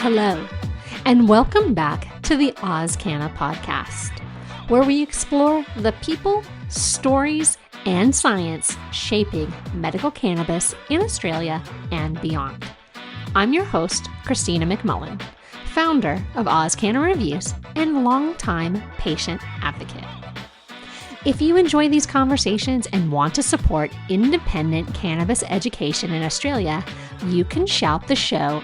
Hello, and welcome back to the AusCannaPodcast, where we explore the people, stories, and science shaping medical cannabis in Australia and beyond. I'm your host, Christina McMullen, founder of AusCanna Reviews and longtime patient advocate. If you enjoy these conversations and want to support independent cannabis education in Australia, you can shout the show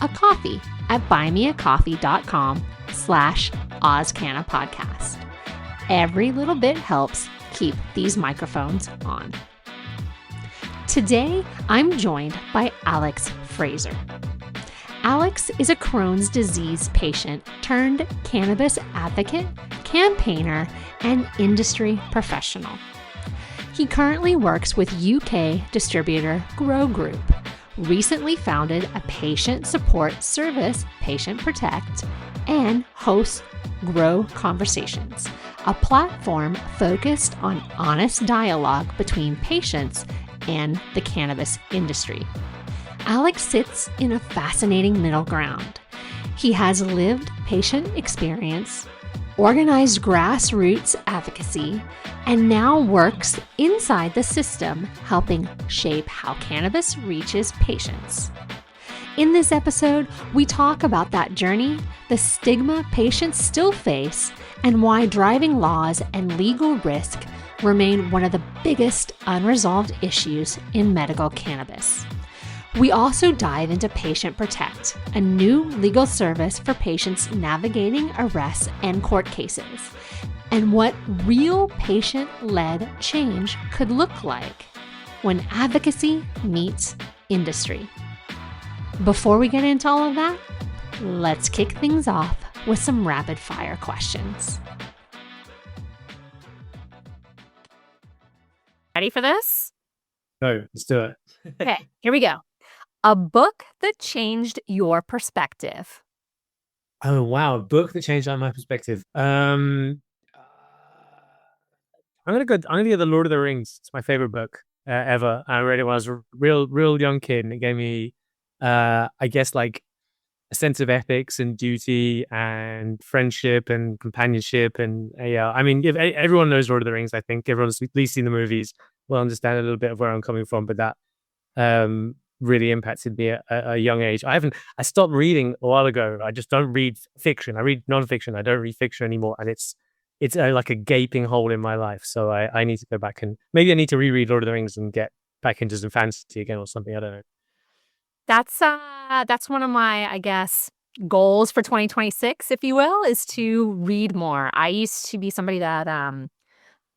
a coffee at buymeacoffee.com/AusCannaPodcast. Every little bit helps keep these microphones on. Today, I'm joined by Alex Fraser. Alex is a Crohn's disease patient turned cannabis advocate, campaigner, and industry professional. He currently works with UK distributor Grow Group, recently founded a patient support service, Patient Protect, and hosts Grow Conversations, a platform focused on honest dialogue between patients and the cannabis industry. Alex sits in a fascinating middle ground. He has lived patient experience, organized grassroots advocacy, and now works inside the system, helping shape how cannabis reaches patients. In this episode, we talk about that journey, the stigma patients still face, and why driving laws and legal risk remain one of the biggest unresolved issues in medical cannabis. We also dive into Patient Protect, a new legal service for patients navigating arrests and court cases, and what real patient-led change could look like when advocacy meets industry. Before we get into all of that, let's kick things off with some rapid-fire questions. Ready for this? No, let's do it. Okay, here we go. A book that changed your perspective. Oh wow, a book that changed my perspective. I'm gonna go The Lord of the Rings. It's my favorite book ever. I read it when I was a real young kid, and it gave me, I guess, like a sense of ethics and duty and friendship and companionship. And yeah, I mean, if everyone knows Lord of the Rings, I think everyone's at least seen the movies, will understand a little bit of where I'm coming from. But that really impacted me at a young age. I stopped reading a while ago. I just don't read fiction. I read nonfiction. I don't read fiction anymore, and it's like a gaping hole in my life. So I need to go back, and maybe I need to reread Lord of the Rings and get back into some fantasy again or something. I don't know. That's one of my, I guess, goals for 2026, if you will, is to read more. I used to be somebody that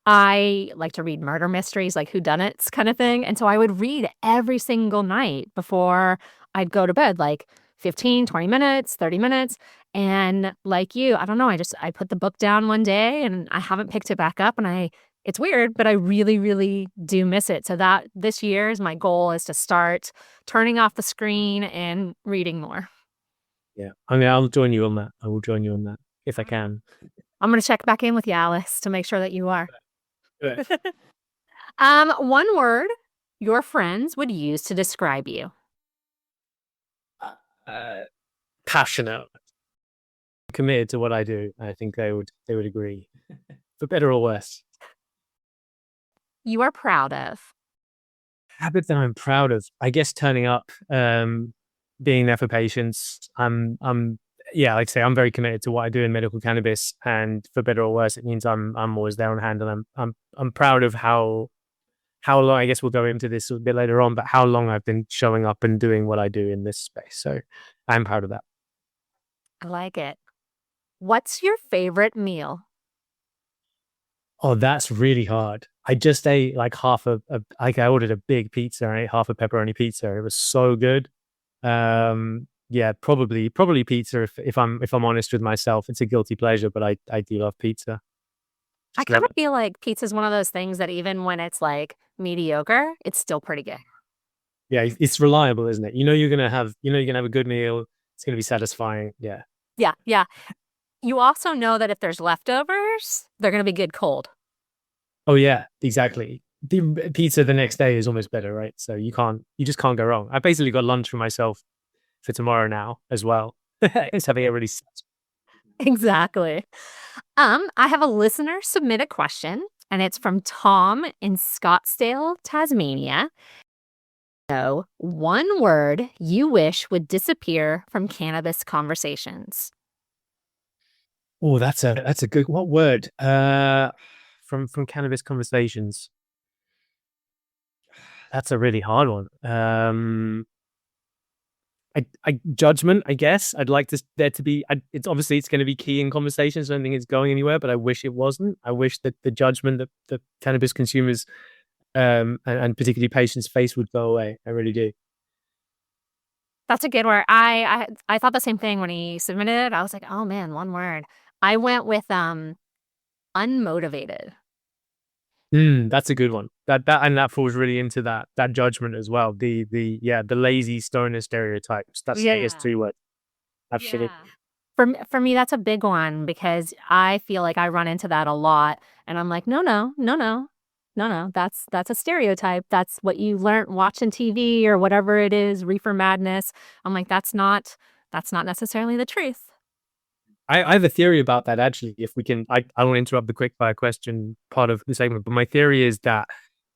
I like to read murder mysteries, like whodunits kind of thing. And so I would read every single night before I'd go to bed, like 15, 20 minutes, 30 minutes. And like you, I don't know, I put the book down one day and I haven't picked it back up. And it's weird, but I really, really do miss it. So that this year is my goal, is to start turning off the screen and reading more. Yeah, I mean, I'll join you on that. I will join you on that if I can. I'm going to check back in with you, Alice, to make sure that you are. Good. One word your friends would use to describe you. Passionate, committed to what I do. I think they would agree, for better or worse. You are proud of. Habit that I'm proud of, I guess, turning up, being there for patients. Yeah, like I say, I'm very committed to what I do in medical cannabis, and for better or worse, it means I'm always there on hand, and I'm proud of how long. I guess we'll go into this a bit later on, but how long I've been showing up and doing what I do in this space. So I'm proud of that. I like it. What's your favorite meal? Oh, that's really hard. I just ate like I ordered a big pizza and I ate half a pepperoni pizza. It was so good. Yeah, probably pizza if I'm honest with myself. It's a guilty pleasure, but I do love pizza. I kind of feel like pizza is one of those things that even when it's like mediocre, it's still pretty good. Yeah, it's reliable, isn't it? You're gonna have a good meal. It's gonna be satisfying. Yeah. Yeah. You also know that if there's leftovers, they're gonna be good cold. Oh yeah, exactly. The pizza the next day is almost better, right? So you just can't go wrong. I basically got lunch for myself for tomorrow now as well. It's having a really Exactly. I have a listener submit a question, and it's from Tom in Scottsdale, Tasmania. So, one word you wish would disappear from cannabis conversations. Oh, that's a good what word? From cannabis conversations. That's a really hard one. I judgment, I guess. I'd like there to be. It's obviously it's going to be key in conversations. I don't think it's going anywhere, but I wish it wasn't. I wish that the judgment that the cannabis consumers, and particularly patients face would go away. I really do. That's a good word. I thought the same thing when he submitted it. I was like, oh man, one word. I went with unmotivated. That's a good one. That falls really into that judgment as well. The lazy stoner stereotypes. That's I guess Yeah. 2 words. Absolutely. Yeah. For me, that's a big one because I feel like I run into that a lot, and I'm like, no, no, no, no, no, no. That's a stereotype. That's what you learned watching TV or whatever it is, reefer madness. I'm like, that's not necessarily the truth. I have a theory about that actually. If we can, I don't interrupt the quickfire question part of the segment, but my theory is that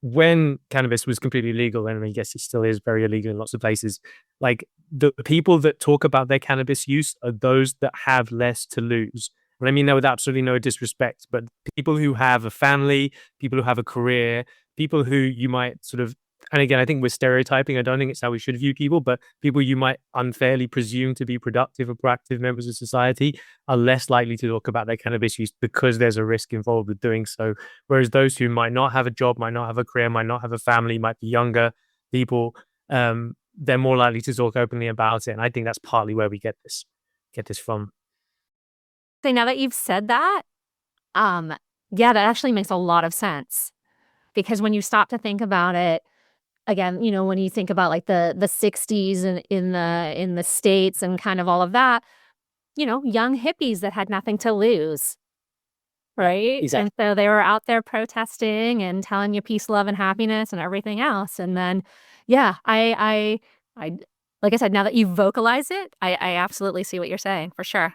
when cannabis was completely legal, and I guess it still is very illegal in lots of places, like the people that talk about their cannabis use are those that have less to lose. And I mean that with absolutely no disrespect, but people who have a family, people who have a career, people who you might sort of, and again, I think we're stereotyping. I don't think it's how we should view people, but people you might unfairly presume to be productive or proactive members of society are less likely to talk about their cannabis use because there's a risk involved with doing so. Whereas those who might not have a job, might not have a career, might not have a family, might be younger people, they're more likely to talk openly about it. And I think that's partly where we get this from. So now that you've said that, yeah, that actually makes a lot of sense because when you stop to think about it, again, when you think about like the 60s and in the States and kind of all of that, young hippies that had nothing to lose, right? Exactly. And so they were out there protesting and telling you peace, love, and happiness and everything else. And then, yeah, I like I said, now that you vocalize it, I absolutely see what you're saying for sure.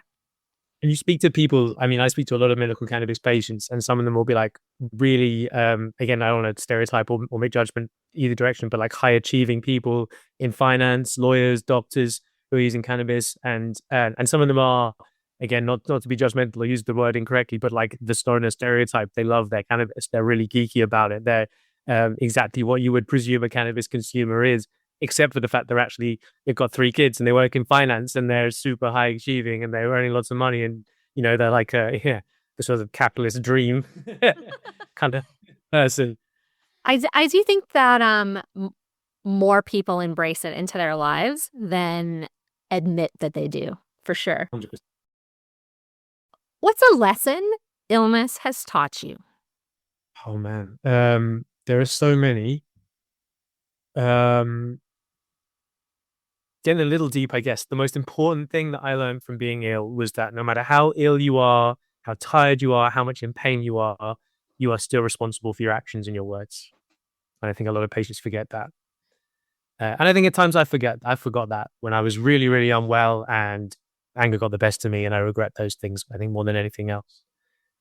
And you speak to people, I mean, I speak to a lot of medical cannabis patients, and some of them will be like really, again, I don't want to stereotype or make judgment either direction, but like high achieving people in finance, lawyers, doctors who are using cannabis. And some of them are, again, not to be judgmental or use the word incorrectly, but like the stoner stereotype. They love their cannabis. They're really geeky about it. They're exactly what you would presume a cannabis consumer is, except for the fact they've got 3 kids and they work in finance and they're super high achieving and they're earning lots of money, and they're like the sort of capitalist dream kind of person. I do think that more people embrace it into their lives than admit that they do, for sure. 100%. What's a lesson illness has taught you? Oh man, there are so many. um Getting a little deep, I guess the most important thing that I learned from being ill was that no matter how ill you are, how tired you are, how much in pain you are still responsible for your actions and your words. And I think a lot of patients forget that. And I think at times I forgot that when I was really, really unwell and anger got the best of me, and I regret those things, I think, more than anything else.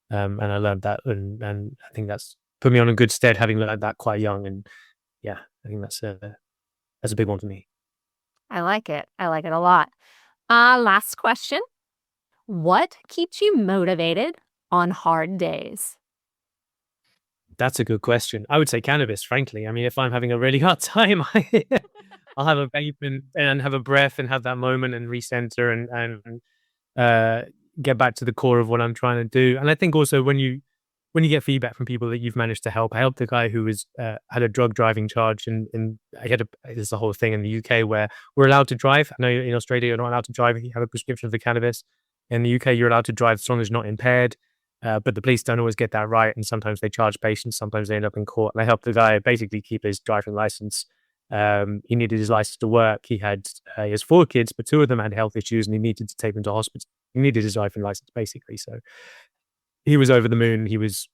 And I learned that, and I think that's put me on a good stead, having learned that quite young. And yeah, I think that's a big one for me. I like it. I like it a lot. Last question. What keeps you motivated on hard days? That's a good question. I would say cannabis, frankly. I mean, if I'm having a really hard time, I'll have a vape and have a breath and have that moment and recenter and get back to the core of what I'm trying to do. And I think also when you get feedback from people that you've managed to help. I helped a guy who was had a drug driving charge, and there's a whole thing in the UK where we're allowed to drive. I know in Australia you're not allowed to drive if you have a prescription for cannabis. In the UK, you're allowed to drive as long as you're not impaired. But the police don't always get that right, and sometimes they charge patients. Sometimes they end up in court. And I helped the guy basically keep his driving license. He needed his license to work. He has 4 kids, but 2 of them had health issues, and he needed to take them to hospital. He needed his driving license basically. So he was over the moon. He was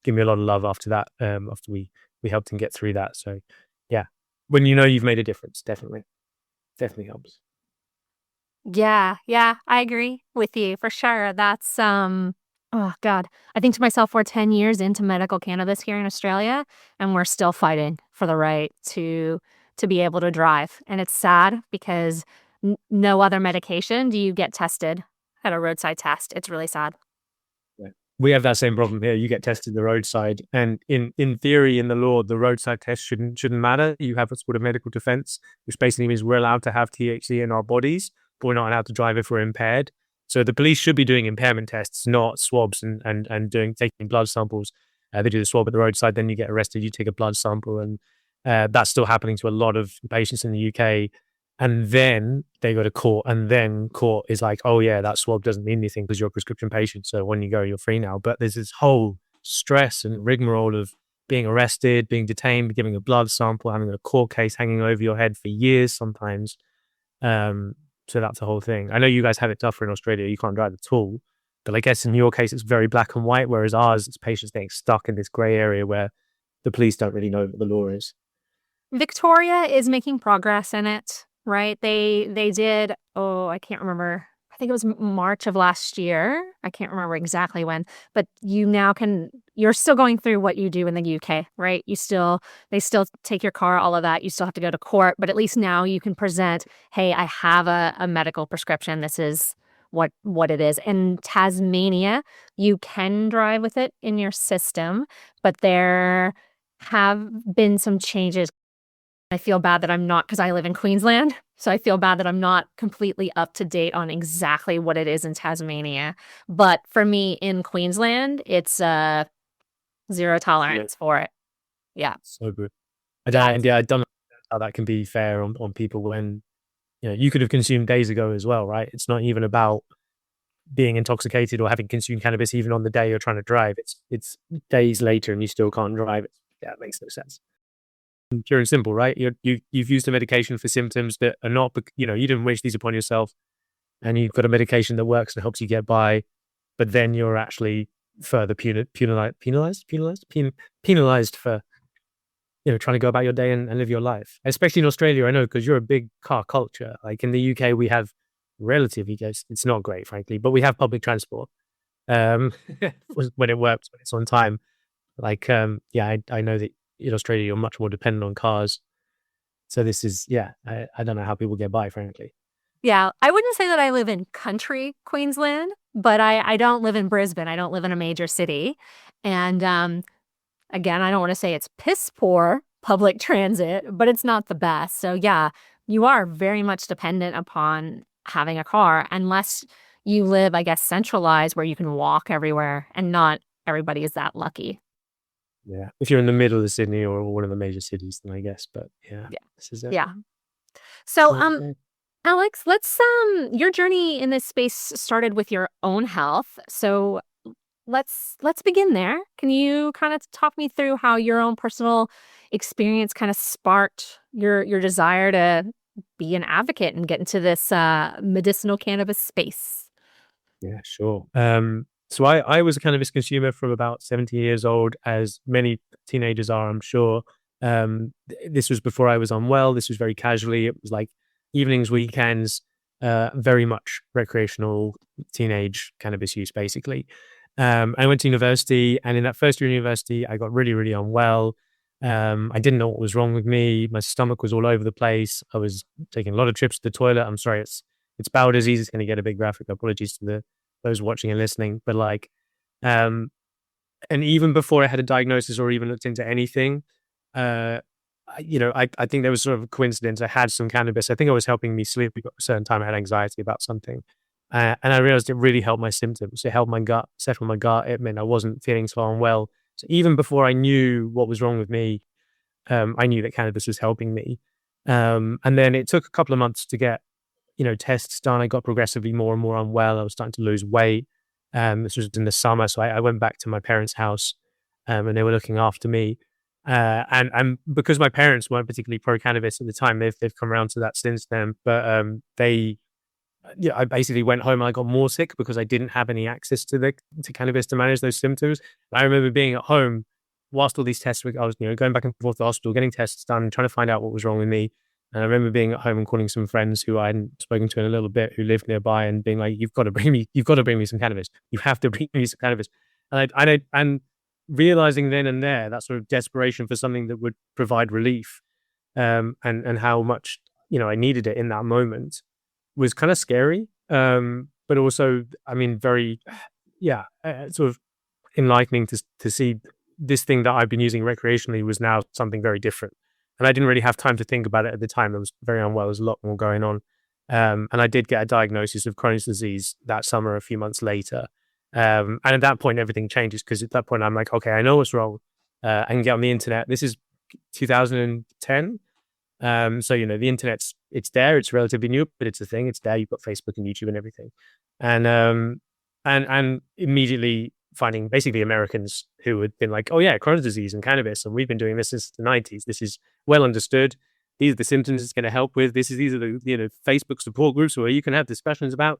giving me a lot of love after that. After we helped him get through that. So yeah, when you've made a difference, definitely helps. Yeah, yeah, I agree with you for sure. That's oh God. I think to myself, we're 10 years into medical cannabis here in Australia, and we're still fighting for the right to be able to drive. And it's sad because no other medication do you get tested at a roadside test. It's really sad. Yeah. We have that same problem here. You get tested the roadside, and in theory, in the law, the roadside test shouldn't matter. You have what's called a medical defense, which basically means we're allowed to have THC in our bodies, but we're not allowed to drive if we're impaired. So the police should be doing impairment tests, not swabs and taking blood samples. They do the swab at the roadside, then you get arrested. You take a blood sample, and that's still happening to a lot of patients in the UK. And then they go to court, and then court is like, oh yeah, that swab doesn't mean anything because you're a prescription patient. So when you go, you're free now. But there's this whole stress and rigmarole of being arrested, being detained, giving a blood sample, having a court case hanging over your head for years sometimes. So that's the whole thing. I know you guys have it tougher in Australia. You can't drive at all. But I guess in your case, it's very black and white, whereas ours, it's patients getting stuck in this grey area where the police don't really know what the law is. Victoria is making progress in it, right? They did, oh, I can't remember. I think it was March of last year. I can't remember exactly when, but you're still going through what you do in the UK, right? They still take your car, all of that. You still have to go to court, but at least now you can present, hey, I have a medical prescription. This is what it is. In Tasmania, you can drive with it in your system, but there have been some changes. I feel bad that I'm not, because I live in Queensland, so I feel bad that I'm not completely up to date on exactly what it is in Tasmania. But for me in Queensland, it's zero tolerance for it. Yeah. So good. I don't know how that can be fair on people when, you could have consumed days ago as well, right? It's not even about being intoxicated or having consumed cannabis even on the day you're trying to drive. It's days later and you still can't drive. Yeah, it makes no sense. Pure and simple, right? You've used a medication for symptoms that are not, you didn't wish these upon yourself, and you've got a medication that works and helps you get by, but then you're actually further penalized for trying to go about your day and live your life. Especially in Australia, I know, because you're a big car culture. Like in the UK, we have relatively, it's not great, frankly, but we have public transport when it works, when it's on time. Like, I know that in Australia, you're much more dependent on cars. So this is, I don't know how people get by, frankly. Yeah, I wouldn't say that I live in country Queensland, but I don't live in Brisbane. I don't live in a major city. And again, I don't want to say it's piss poor public transit, but it's not the best. So yeah, you are very much dependent upon having a car unless you live, I guess, centralized where you can walk everywhere, and not everybody is that lucky. Yeah. If you're in the middle of Sydney or one of the major cities, then I guess, but yeah. This is it. Yeah. So, Okay. Alex, your journey in this space started with your own health. So let's begin there. Can you kind of talk me through how your own personal experience kind of sparked your desire to be an advocate and get into this medicinal cannabis space? Yeah, sure. So I was a cannabis consumer from about 70 years old, as many teenagers are, I'm sure. This was before I was unwell. This was very casually. It was like evenings, weekends, very much recreational teenage cannabis use, basically. I went to university, and in that first year of university, I got really, really unwell. I didn't know what was wrong with me. My stomach was all over the place. I was taking a lot of trips to the toilet. I'm sorry, it's bowel disease. It's going to get a bit graphic. Apologies to those watching and listening. But like, and even before I had a diagnosis or even looked into anything, I think there was sort of a coincidence. I had some cannabis. I think it was helping me sleep. At a certain time, I had anxiety about something. And I realized it really helped my symptoms. It helped my gut, settle my gut. It meant I wasn't feeling so unwell. So even before I knew what was wrong with me, I knew that cannabis was helping me. And then it took a couple of months to get, tests done. I got progressively more and more unwell. I was starting to lose weight. This was in the summer. So I went back to my parents' house, and they were looking after me. And because my parents weren't particularly pro cannabis at the time, they've come around to that since then. But I basically went home and I got more sick because I didn't have any access to cannabis to manage those symptoms. And I remember being at home whilst all these tests were, I was going back and forth to the hospital, getting tests done, trying to find out what was wrong with me. And I remember being at home and calling some friends who I hadn't spoken to in a little bit, who lived nearby, and being like, you've got to bring me some cannabis. You have to bring me some cannabis. And realizing then and there that sort of desperation for something that would provide relief, and how much, I needed it in that moment, was kind of scary. But also, I mean, very, sort of enlightening to see this thing that I've been using recreationally was now something very different. And I didn't really have time to think about it at the time. I was very unwell. There was a lot more going on. And I did get a diagnosis of Crohn's disease that summer, a few months later. And at that point, everything changes, because at that point, I'm like, okay, I know what's wrong. I can get on the internet. This is 2010. So, the internet's, it's there. It's relatively new, but it's a thing. It's there. You've got Facebook and YouTube and everything. And immediately finding basically Americans who had been like, oh yeah, Crohn's disease and cannabis, and we've been doing this since the 90s. This is well understood. These are the symptoms it's going to help with. These are the Facebook support groups where you can have discussions about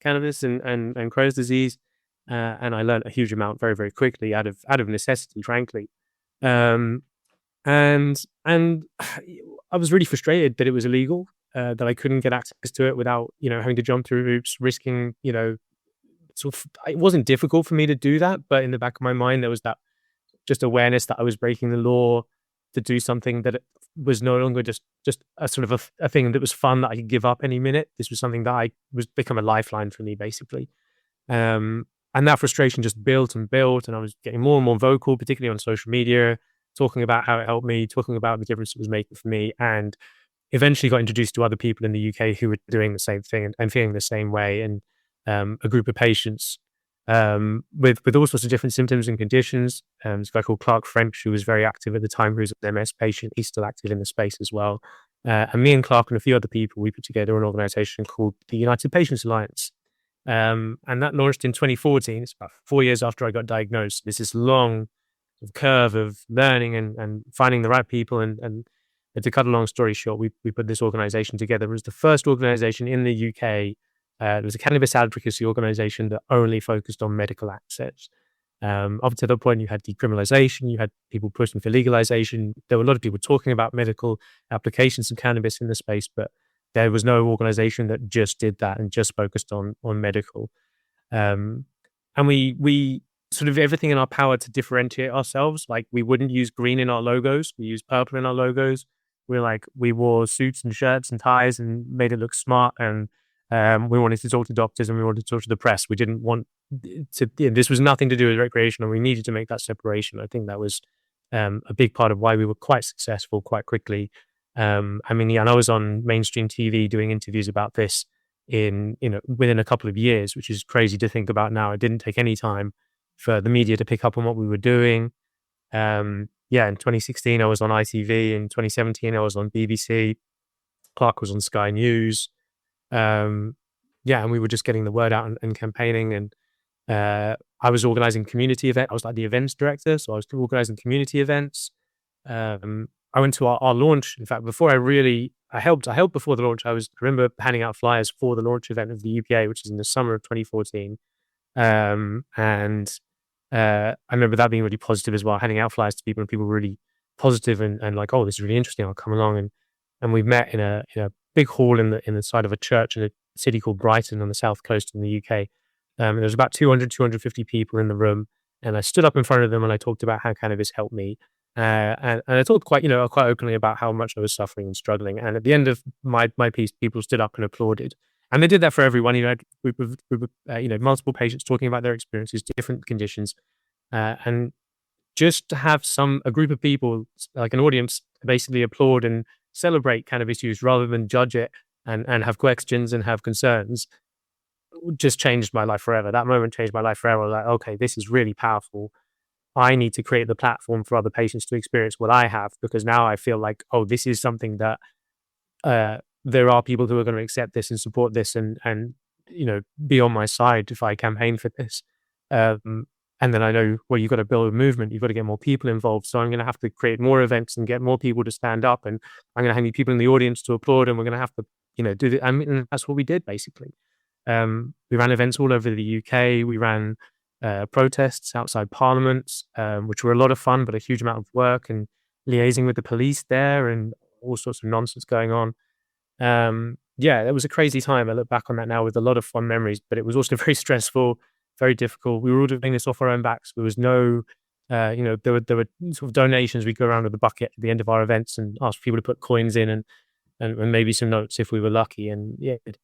cannabis and Crohn's disease. And I learned a huge amount very, very quickly out of necessity, frankly. And I was really frustrated that it was illegal, that I couldn't get access to it without, having to jump through hoops, risking, sort of, it wasn't difficult for me to do that, but in the back of my mind, there was that just awareness that I was breaking the law to do something that was no longer just a sort of a thing that was fun that I could give up any minute. This was something that was become a lifeline for me, basically. And that frustration just built and built, and I was getting more and more vocal, particularly on social media, talking about how it helped me, talking about the difference it was making for me, and eventually got introduced to other people in the UK who were doing the same thing and feeling the same way. And a group of patients with all sorts of different symptoms and conditions. There's a guy called Clark French, who was very active at the time, who was an MS patient. He's still active in the space as well. And me and Clark and a few other people, we put together an organization called the United Patients Alliance. And that launched in 2014. It's about 4 years after I got diagnosed. There's this long curve of learning and finding the right people. And to cut a long story short, we put this organization together. It was the first organization in the UK. It was a cannabis advocacy organization that only focused on medical access. Up to that point, you had decriminalization, you had people pushing for legalization. There were a lot of people talking about medical applications of cannabis in the space, but there was no organization that just did that and just focused on medical. And we sort of everything in our power to differentiate ourselves. Like, we wouldn't use green in our logos. We used purple in our logos. We wore suits and shirts and ties and made it look smart. And we wanted to talk to doctors and we wanted to talk to the press. We didn't want to, this was nothing to do with recreation, and we needed to make that separation. I think that was a big part of why we were quite successful quite quickly. And I was on mainstream TV doing interviews about this within a couple of years, which is crazy to think about now. It didn't take any time for the media to pick up on what we were doing. In 2016, I was on ITV. In 2017, I was on BBC. Clark was on Sky News. And we were just getting the word out and campaigning. And I was organizing community events. I was like the events director, so I was organizing community events. I went to our launch. In fact, before I helped before the launch. I remember handing out flyers for the launch event of the UPA, which is in the summer of 2014. I remember that being really positive as well, handing out flyers to people, and people were really positive and like, oh, this is really interesting, I'll come along. And we met in a big hall in the side of a church in a city called Brighton on the south coast in the UK. There was about 250 people in the room, and I stood up in front of them and I talked about how cannabis helped me. And I talked quite openly about how much I was suffering and struggling. And at the end of my piece, people stood up and applauded. And they did that for everyone. We had multiple patients talking about their experiences, different conditions, and just to have a group of people, like an audience, basically applaud and celebrate cannabis use rather than judge it and have questions and have concerns, just changed my life forever. That moment changed my life forever. I was like, okay, this is really powerful. I need to create the platform for other patients to experience what I have, because now I feel like, oh, this is something that there are people who are going to accept this and support this and be on my side if I campaign for this. And then I know, well, you've got to build a movement. You've got to get more people involved. So I'm going to have to create more events and get more people to stand up. And I'm going to have people in the audience to applaud. And we're going to have to, do the. That's what we did basically. We ran events all over the UK. We ran protests outside Parliament, which were a lot of fun, but a huge amount of work, and liaising with the police there, and all sorts of nonsense going on. Yeah, it was a crazy time. I look back on that now with a lot of fond memories, but it was also very stressful, very difficult. We were all doing this off our own backs. There was no, there were sort of donations. We'd go around with a bucket at the end of our events and ask people to put coins in and maybe some notes if we were lucky. And yeah, it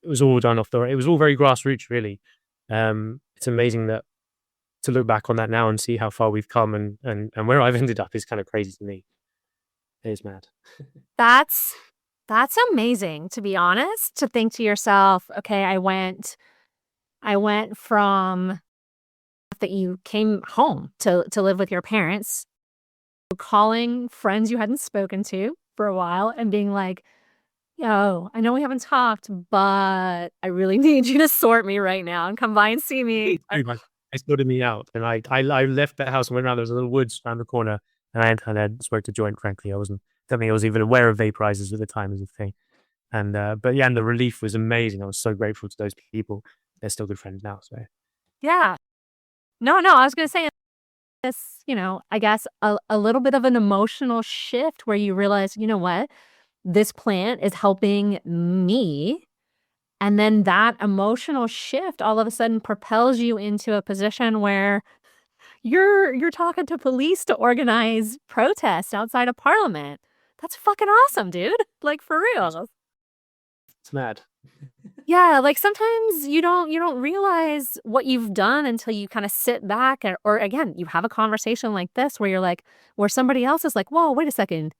was all done it was all very grassroots, really. It's amazing that to look back on that now and see how far we've come and where I've ended up is kind of crazy to me. It is mad. That's amazing, to be honest, to think to yourself, okay, I went from that you came home to live with your parents, calling friends you hadn't spoken to for a while and being like, yo, I know we haven't talked, but I really need you to sort me right now and come by and see me. They sorted me out, and I left that house and went around. There was a little woods around the corner, and I had smoked a joint. Frankly, I wasn't. I think I was even aware of vaporizers at the time as a thing. And but yeah, and the relief was amazing. I was so grateful to those people. They're still good friends now. So Yeah. No, I was gonna say this, I guess a little bit of an emotional shift where you realize, you know what, this plant is helping me. And then that emotional shift all of a sudden propels you into a position where you're talking to police to organize protests outside of Parliament. That's fucking awesome, dude. Like, for real. it's mad. Yeah, like sometimes you don't realize what you've done until you kind of sit back or again, you have a conversation like this where you're like, where somebody else is like, whoa, wait a second.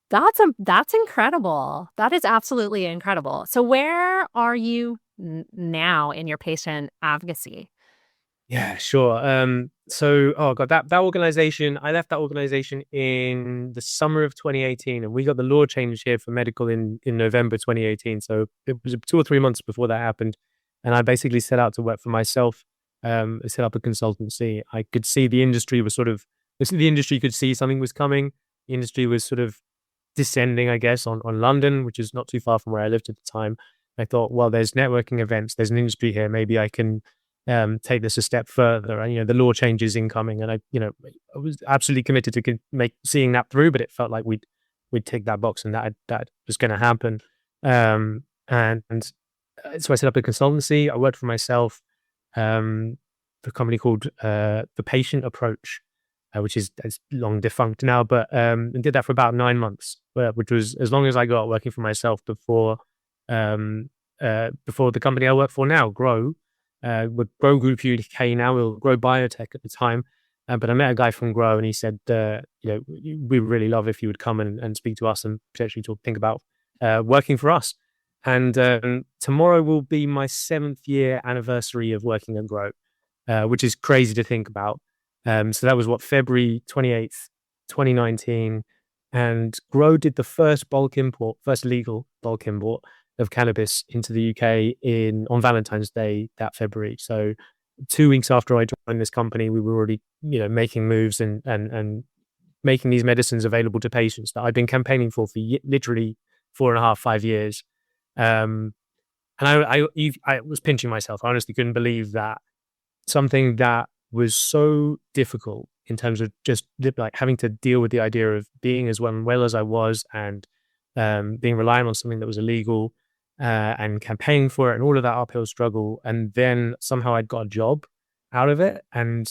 That's incredible. That is absolutely incredible. So where are you now in your patient advocacy? Yeah, sure. So, oh god, that organization, I left that organization in the summer of 2018, and we got the law change here for medical in November 2018. So it was 2 or 3 months before that happened, and I basically set out to work for myself. Set up a consultancy. I could see the industry was the industry could see something was coming. The industry was sort of descending, I guess, on London, which is not too far from where I lived at the time. I thought, well, there's networking events, there's an industry here. Maybe I can take this a step further. And the law change is incoming, and I was absolutely committed to seeing that through. But it felt like we'd tick that box, and that was going to happen. And so I set up a consultancy. I worked for myself for a company called The Patient Approach, which is long defunct now, but and did that for about 9 months, which was as long as I got working for myself before the company I work for now, Grow. With Grow Group UK now, we'll Grow Biotech at the time. But I met a guy from Grow, and he said, we really love if you would come and speak to us and potentially think about working for us. And tomorrow will be my 7th year anniversary of working at Grow, which is crazy to think about. So that was February 28th, 2019. And Grow did the first legal bulk import of cannabis into the UK on Valentine's Day that February. So 2 weeks after I joined this company, we were already, making moves and making these medicines available to patients that I'd been campaigning for literally 4.5, 5 years. And I was pinching myself. I honestly couldn't believe that something that was so difficult in terms of just like having to deal with the idea of being as well as I was and being reliant on something that was illegal and campaigning for it and all of that uphill struggle. And then somehow I'd got a job out of it. And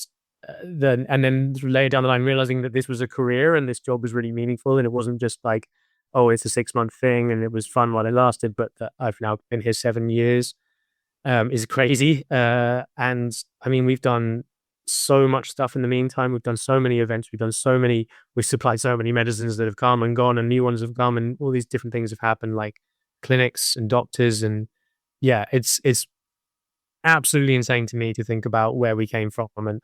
then later down the line, realizing that this was a career and this job was really meaningful. And it wasn't just like, oh, it's a 6-month thing and it was fun while it lasted, but that I've now been here 7 years is crazy. And I mean, we've done so much stuff in the meantime. We've done so many events. We've supplied so many medicines that have come and gone and new ones have come and all these different things have happened, like clinics and doctors. And yeah, it's absolutely insane to me to think about where we came from and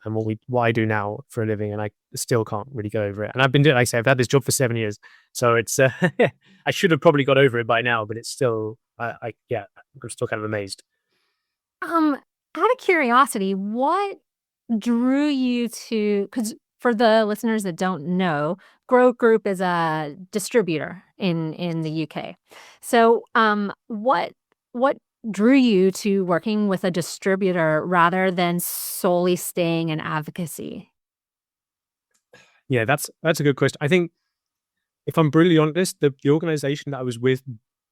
what I do now for a living. And I still can't really go over it. And I've been doing, like I say, I've had this job for 7 years. So it's, I should have probably got over it by now, but it's still, I'm still kind of amazed. Out of curiosity, what drew you to, because for the listeners that don't know, Grow Group is a distributor in the UK. So what drew you to working with a distributor rather than solely staying in advocacy? Yeah, that's a good question. I think if I'm brutally honest, the organization that I was with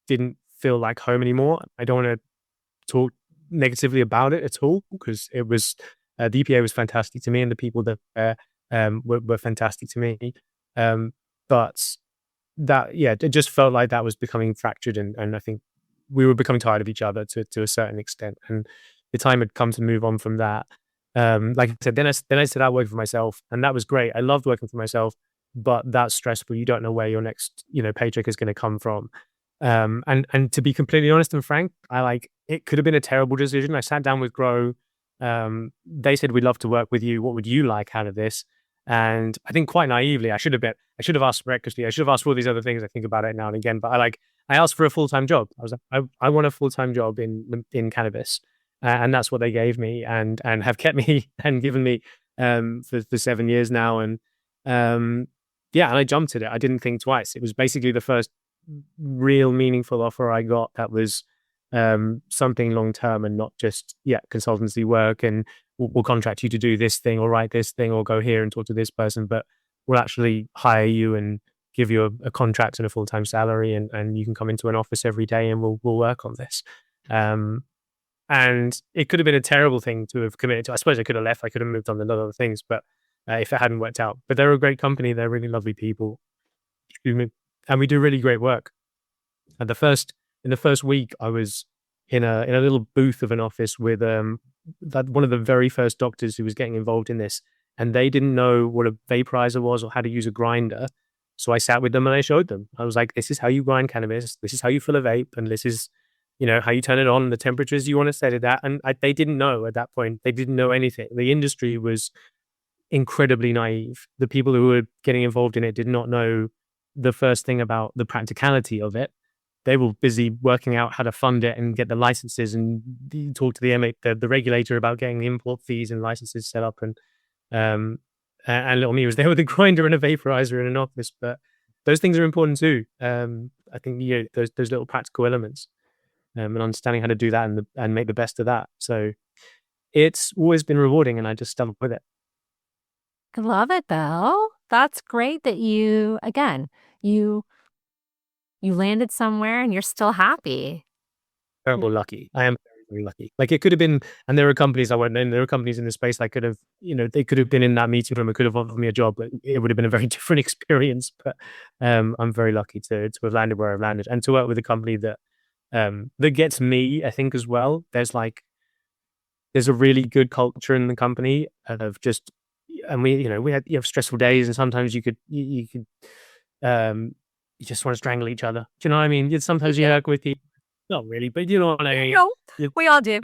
didn't feel like home anymore. I don't want to talk negatively about it at all, because it was the EPA was fantastic to me, and the people that were fantastic to me. But that, yeah, it just felt like that was becoming fractured, and I think we were becoming tired of each other to a certain extent, and the time had come to move on from that. Like I said, then I set out working for myself, and that was great. I loved working for myself, but that's stressful. You don't know where your next, paycheck is going to come from. And to be completely honest and frank, it could have been a terrible decision. I sat down with Grow. They said, we'd love to work with you. What would you like out of this? And I think quite naively, I should have asked recklessly. I should have asked for all these other things. I think about it now and again, but I asked for a full-time job. I was like, I want a full-time job in cannabis. And that's what they gave me, and have kept me and given me for 7 years now. And yeah, and I jumped at it. I didn't think twice. It was basically the first real meaningful offer I got that was something long term, and not just consultancy work, and we'll contract you to do this thing or write this thing or go here and talk to this person, but we'll actually hire you and give you a contract and a full-time salary, and you can come into an office every day and we'll work on this. And it could have been a terrible thing to have committed to. I suppose I could have left. I could have moved on to other things, but if it hadn't worked out. But they're a great company. They're really lovely people. Excuse me. And we do really great work. And in the first week, I was in a little booth of an office with one of the very first doctors who was getting involved in this, and they didn't know what a vaporizer was or how to use a grinder. So I sat with them and I showed them. I was like, this is how you grind cannabis. This is how you fill a vape, and this is how you turn it on, the temperatures you want to set it at. And they didn't know at that point. They didn't know anything. The industry was incredibly naive. The people who were getting involved in it did not know the first thing about the practicality of it. They were busy working out how to fund it and get the licenses and talk to the regulator about getting the import fees and licenses set up. And little me was there with a grinder and a vaporizer in an office. But those things are important too. I think those little practical elements. And understanding how to do that and make the best of that. So it's always been rewarding, and I just stuck with it. I love it, though. That's great that you landed somewhere and you're still happy. Terrible lucky. I am very, very lucky. Like, it could have been, and there were companies I went in, there were companies in the space I could have, they could have been in that meeting room, it could have offered me a job, but it would have been a very different experience. But I'm very lucky to have landed where I've landed, and to work with a company that gets me, I think, as well. There's a really good culture in the company of just, and we have stressful days, and sometimes you just want to strangle each other. Do you know what I mean? Sometimes you work with people, not really, but you know what I mean. No, we all do.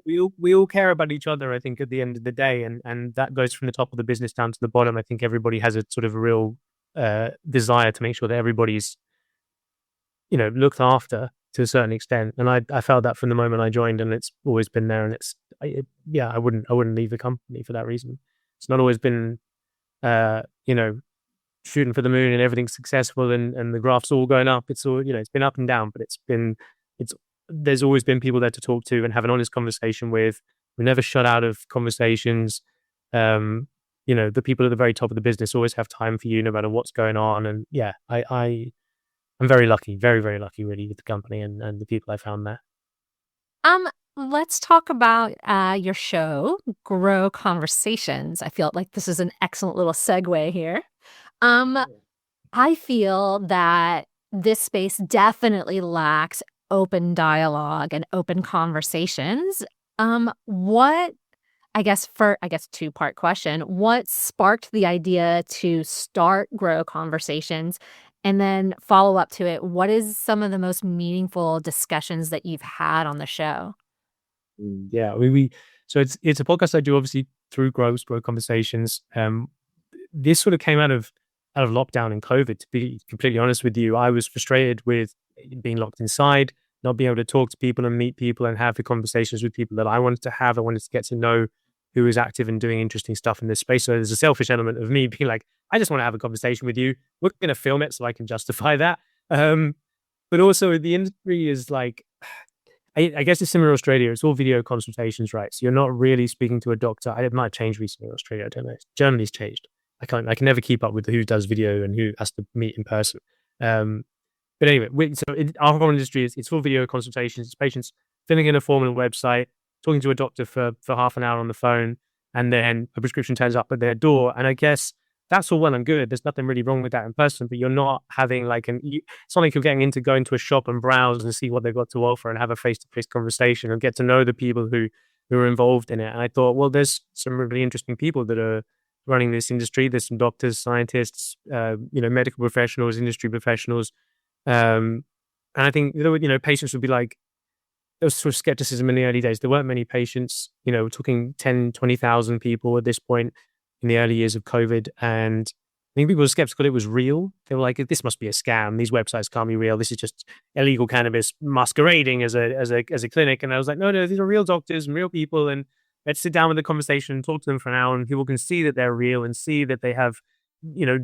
We all care about each other, I think, at the end of the day, and that goes from the top of the business down to the bottom. I think everybody has a sort of a real desire to make sure that everybody's looked after to a certain extent. And I felt that from the moment I joined, and it's always been there. And I wouldn't leave the company for that reason. It's not always been, shooting for the moon and everything's successful and the graph's all going up. It's all, it's been up and down, but there's always been people there to talk to and have an honest conversation with. We're never shut out of conversations. The people at the very top of the business always have time for you no matter what's going on. And I'm very lucky, very, very lucky, really, with the company and the people I found there. Let's talk about your show, Grow Conversations. I feel like this is an excellent little segue here. I feel that this space definitely lacks open dialogue and open conversations. Two-part question. What sparked the idea to start Grow Conversations? And then follow up to it, what is some of the most meaningful discussions that you've had on the show? Yeah, so it's a podcast I do, obviously, through Grow Conversations. This sort of came out of lockdown and COVID. To be completely honest with you, I was frustrated with being locked inside, not being able to talk to people and meet people and have the conversations with people that I wanted to have. I wanted to get to know who is active and doing interesting stuff in this space. So there's a selfish element of me being like, I just want to have a conversation with you. We're going to film it so I can justify that. But also the industry is like, I guess it's similar in Australia. It's all video consultations, right? So you're not really speaking to a doctor. It might have changed recently in Australia. I don't know. Germany's changed. I can never keep up with who does video and who has to meet in person. But anyway, our whole industry it's full video consultations. It's patients filling in a form on a website, talking to a doctor for half an hour on the phone, and then a prescription turns up at their door. And I guess that's all well and good. There's nothing really wrong with that in person, but you're not having it's not like you're getting into going to a shop and browse and see what they've got to offer and have a face-to-face conversation and get to know the people who are involved in it. And I thought, well, there's some really interesting people that are running this industry. There's some doctors, scientists, medical professionals, industry professionals. And I think, patients would be like, there was sort of skepticism in the early days. There weren't many patients, we're talking 10, 20,000 people at this point in the early years of COVID. And I think people were skeptical it was real. They were like, this must be a scam. These websites can't be real. This is just illegal cannabis masquerading as a clinic. And I was like, no, these are real doctors and real people. And let's sit down with the conversation and talk to them for an hour, and people can see that they're real and see that they have,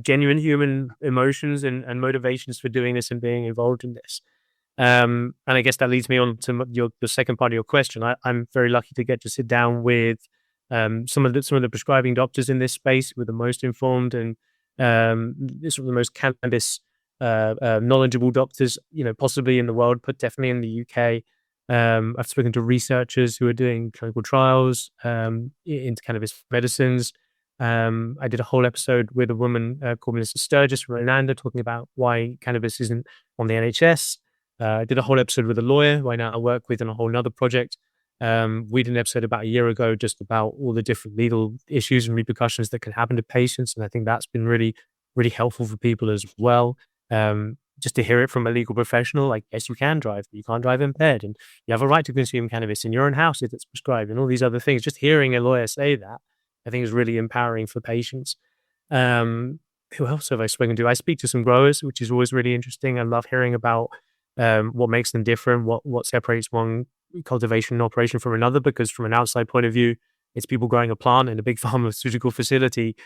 genuine human emotions and motivations for doing this and being involved in this. And I guess that leads me on to the second part of your question. I'm very lucky to get to sit down with some of the prescribing doctors in this space, with the most informed and sort of the most cannabis knowledgeable doctors, possibly in the world, but definitely in the UK. I've spoken to researchers who are doing clinical trials into cannabis medicines. I did a whole episode with a woman called Melissa Sturgis from Orlando talking about why cannabis isn't on the NHS. I did a whole episode with a lawyer who I now work with on a whole nother project. We did an episode about a year ago just about all the different legal issues and repercussions that can happen to patients. And I think that's been really, really helpful for people as well. Just to hear it from a legal professional, like, yes, you can drive, but you can't drive impaired, and you have a right to consume cannabis in your own house if it's prescribed, and all these other things. Just hearing a lawyer say that, I think, is really empowering for patients. Who else have I spoken to? I speak to some growers, which is always really interesting. I love hearing about what makes them different, what separates one cultivation operation from another, because from an outside point of view, it's people growing a plant in a big pharmaceutical facility.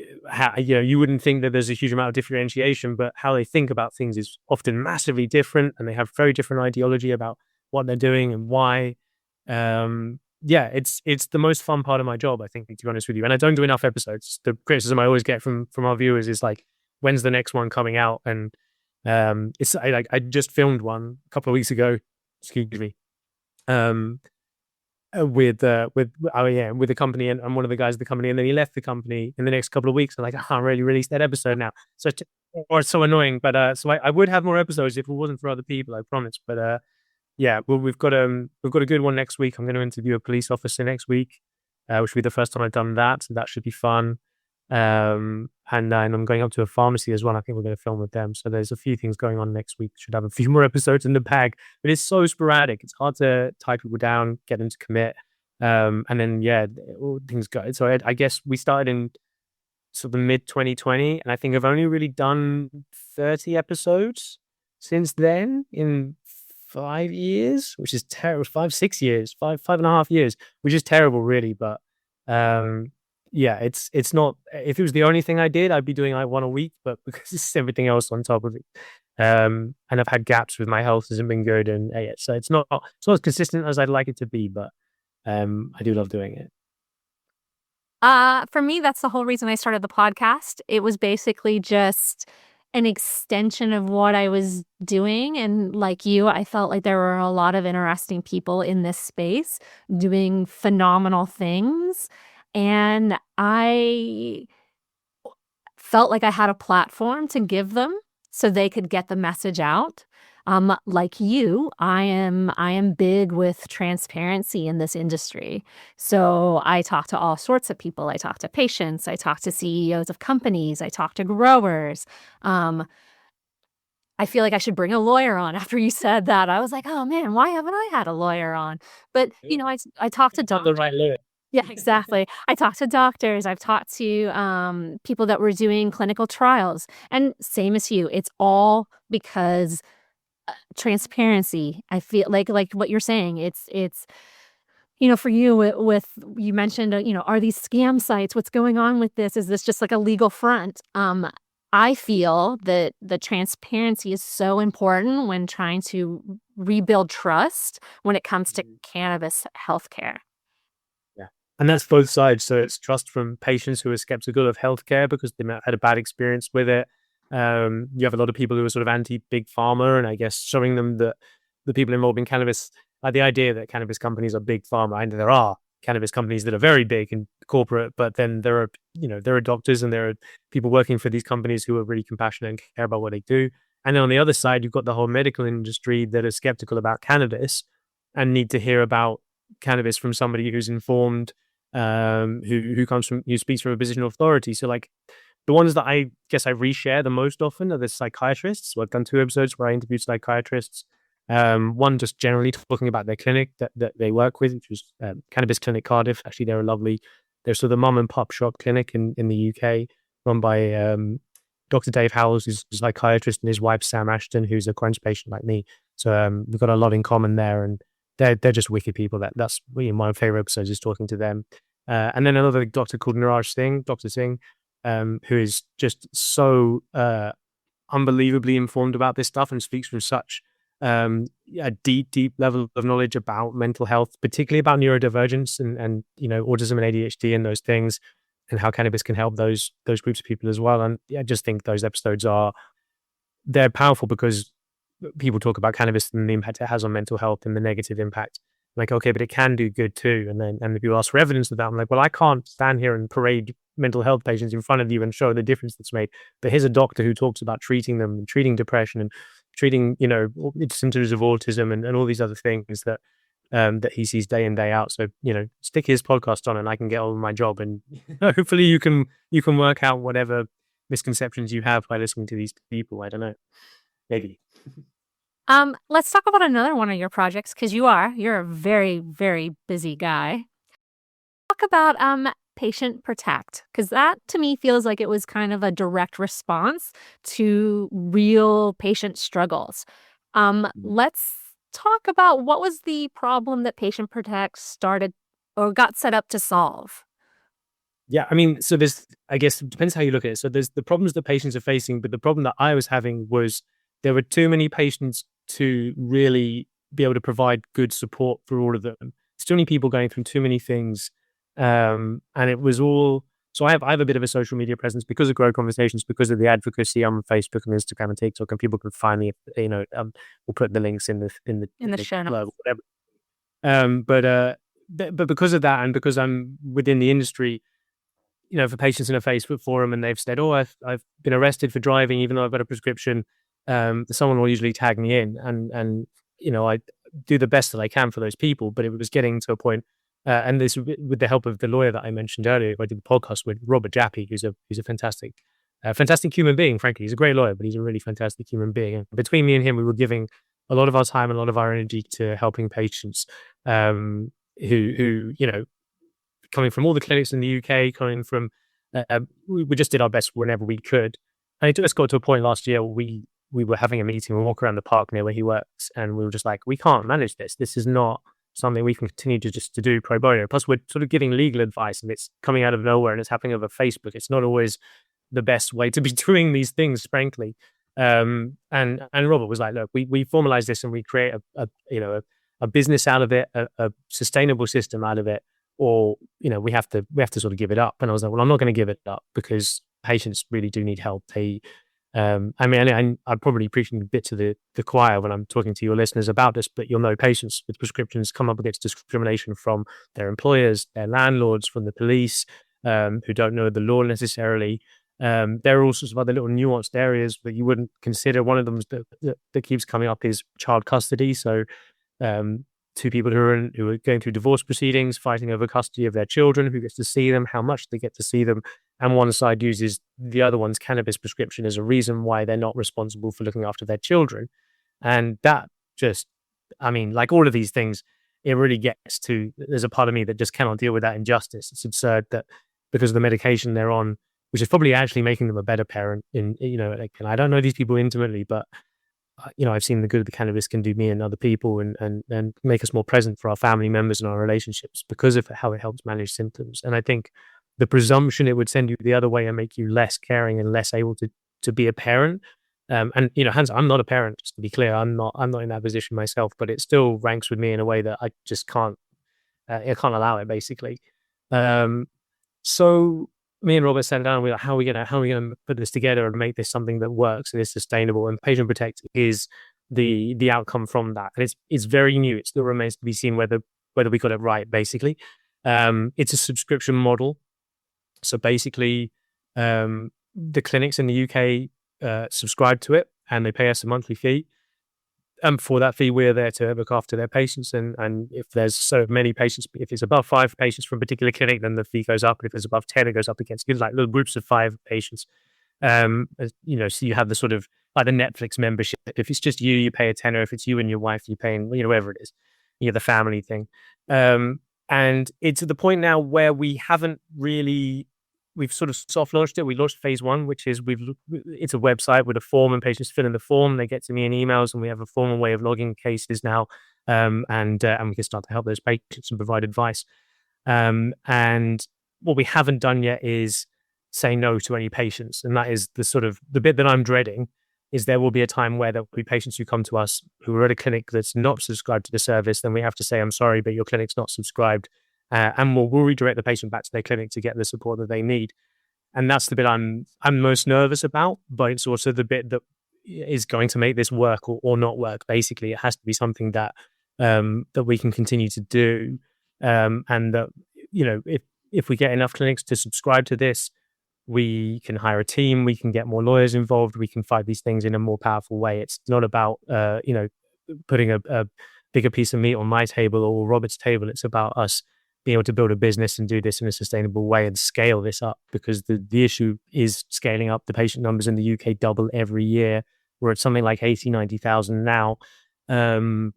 You wouldn't think that there's a huge amount of differentiation, but how they think about things is often massively different, and they have very different ideology about what they're doing and why. It's the most fun part of my job, I think, to be honest with you. And I don't do enough episodes. The criticism I always get from our viewers is like, when's the next one coming out? And I just filmed one a couple of weeks ago. Excuse me. With the company and one of the guys at the company, and then he left the company in the next couple of weeks. And like, I can't really release that episode now, it's so annoying. But so I would have more episodes if it wasn't for other people, I promise. But we've got a good one next week. I'm going to interview a police officer next week, which will be the first time I've done that, so that should be fun. And then I'm going up to a pharmacy as well. I think we're going to film with them. So there's a few things going on next week. Should have a few more episodes in the bag, but it's so sporadic. It's hard to tie people down, get them to commit. And then, all things go. So I guess we started in sort of mid 2020, and I think I've only really done 30 episodes since then in 5 years, which is terrible. 5-6 years, 5.5 years, which is terrible, really. But it's not. If it was the only thing I did, I'd be doing like one a week. But because it's everything else on top of it, and I've had gaps with my health hasn't been good, and so it's not as consistent as I'd like it to be. But I do love doing it. For me, that's the whole reason I started the podcast. It was basically just an extension of what I was doing. And like you, I felt like there were a lot of interesting people in this space doing phenomenal things. And I felt like I had a platform to give them so they could get the message out. Like you, I am big with transparency in this industry. So I talk to all sorts of people. I talk to patients. I talk to CEOs of companies. I talk to growers. I feel like I should bring a lawyer on after you said that. I was like, oh man, why haven't I had a lawyer on? But I talk to doctors. The right lawyer. Yeah, exactly. I talked to doctors. I've talked to people that were doing clinical trials. And same as you, it's all because transparency. I feel like what you're saying, it's for you with you mentioned, are these scam sites? What's going on with this? Is this just like a legal front? I feel that the transparency is so important when trying to rebuild trust when it comes to cannabis healthcare. Yeah, And that's both sides. So it's trust from patients who are skeptical of healthcare because they might have had a bad experience with it. You have a lot of people who are sort of anti-big pharma, and I guess showing them that the people involved in cannabis, the idea that cannabis companies are big pharma. And there are cannabis companies that are very big and corporate, but then there are doctors and there are people working for these companies who are really compassionate and care about what they do. And then on the other side, you've got the whole medical industry that are skeptical about cannabis and need to hear about cannabis from somebody who's informed, who speaks from a position of authority. So like the ones that I guess I reshare the most often are the psychiatrists. So I've done 2 episodes where I interviewed psychiatrists. One just generally talking about their clinic that they work with, which was Cannabis Clinic Cardiff. Actually, they're sort of the mum and pop shop clinic in the UK, run by Dr. Dave Howells, who's a psychiatrist, and his wife Sam Ashton, who's a Crohn's patient like me. So we've got a lot in common there, and they're just wicked people. That's really my favorite episodes is talking to them. And then another doctor called Dr. Singh, who is just so unbelievably informed about this stuff and speaks from such a deep level of knowledge about mental health, particularly about neurodivergence and autism and ADHD and those things, and how cannabis can help those groups of people as well. And I just think those episodes they're powerful because people talk about cannabis and the impact it has on mental health and the negative impact. Like, okay, but it can do good too. And the people ask for evidence of that. I'm like, well, I can't stand here and parade mental health patients in front of you and show the difference that's made. But here's a doctor who talks about treating them and treating depression and treating, symptoms of autism and all these other things that he sees day in, day out. So, stick his podcast on and I can get on with my job. And hopefully you can work out whatever misconceptions you have by listening to these people. I don't know. Maybe. Let's talk about another one of your projects, because you're a very, very busy guy. Talk about Patient Protect, because that to me feels like it was kind of a direct response to real patient struggles. Let's talk about what was the problem that Patient Protect started or got set up to solve. Yeah, I mean, so I guess it depends how you look at it. So there's the problems that patients are facing, but the problem that I was having was there were too many patients to really be able to provide good support for all of them. There's too many people going through too many things. And it was all, so I have a bit of a social media presence because of Grow Conversations, because of the advocacy. I'm on Facebook and Instagram and TikTok, and people can find me, we'll put the links in the show notes. Whatever. But because of that, and because I'm within the industry, for patients in a Facebook forum and they've said, oh, I've been arrested for driving, even though I've got a prescription, someone will usually tag me in and I do the best that I can for those people. But it was getting to a point, and this with the help of the lawyer that I mentioned earlier, I did the podcast with Robert Jappy, who's a fantastic human being. Frankly, he's a great lawyer, but he's a really fantastic human being. And between me and him, we were giving a lot of our time, a lot of our energy to helping patients who coming from all the clinics in the UK, coming from we just did our best whenever we could. And it just got to a point last year we were having a meeting, we walk around the park near where he works, and we were just like, we can't manage this. This is not something we can continue to do pro bono. Plus, we're sort of giving legal advice, and it's coming out of nowhere, and it's happening over Facebook. It's not always the best way to be doing these things, frankly. And Robert was like, look, we formalize this and we create a business out of it, a sustainable system out of it, or we have to sort of give it up. And I was like, well, I'm not going to give it up because patients really do need help. I'm probably preaching a bit to the choir when I'm talking to your listeners about this, but you'll know patients with prescriptions come up against discrimination from their employers, their landlords, from the police, who don't know the law necessarily. There are all sorts of other little nuanced areas that you wouldn't consider. One of them that keeps coming up is child custody. So two people who are going through divorce proceedings, fighting over custody of their children, who gets to see them, how much they get to see them. And one side uses the other one's cannabis prescription as a reason why they're not responsible for looking after their children. And that just, like all of these things, it really gets to, there's a part of me that just cannot deal with that injustice. It's absurd that because of the medication they're on, which is probably actually making them a better parent and I don't know these people intimately, but I've seen the good the cannabis can do me and other people and make us more present for our family members and our relationships because of how it helps manage symptoms. And I think the presumption it would send you the other way and make you less caring and less able to be a parent. Hans, I'm not a parent, just to be clear. I'm not in that position myself, but it still ranks with me in a way that I just can't allow it, basically. So me and Robert sat down and we were like, how are we gonna put this together and make this something that works and is sustainable? And Patient Protect is the outcome from that. And it's very new. It still remains to be seen whether we got it right, basically. It's a subscription model. So basically, the clinics in the UK subscribe to it and they pay us a monthly fee. And for that fee, we're there to look after their patients. And if there's so many patients, if it's above 5 patients from a particular clinic, then the fee goes up. And if it's above 10, it goes up against like little groups of 5 patients. So you have the sort of like the Netflix membership. If it's just you, you pay a tenner. If it's you and your wife, you're paying, whatever it is, the family thing. And it's at the point now where we've sort of soft launched it. We launched phase 1, which is it's a website with a form and patients fill in the form. They get to me in emails and we have a formal way of logging cases now. And we can start to help those patients and provide advice. And what we haven't done yet is say no to any patients. And that is the bit that I'm dreading, is there will be a time where there will be patients who come to us who are at a clinic that's not subscribed to the service. Then we have to say, I'm sorry, but your clinic's not subscribed. And we'll redirect the patient back to their clinic to get the support that they need. And that's the bit I'm most nervous about, but it's also the bit that is going to make this work or not work. Basically, it has to be something that that we can continue to do, and that if we get enough clinics to subscribe to this, we can hire a team, we can get more lawyers involved, we can fight these things in a more powerful way. It's not about putting a bigger piece of meat on my table or Robert's table. It's about us being able to build a business and do this in a sustainable way and scale this up, because the issue is scaling up. The patient numbers in the UK double every year. We're at something like 90,000 now. And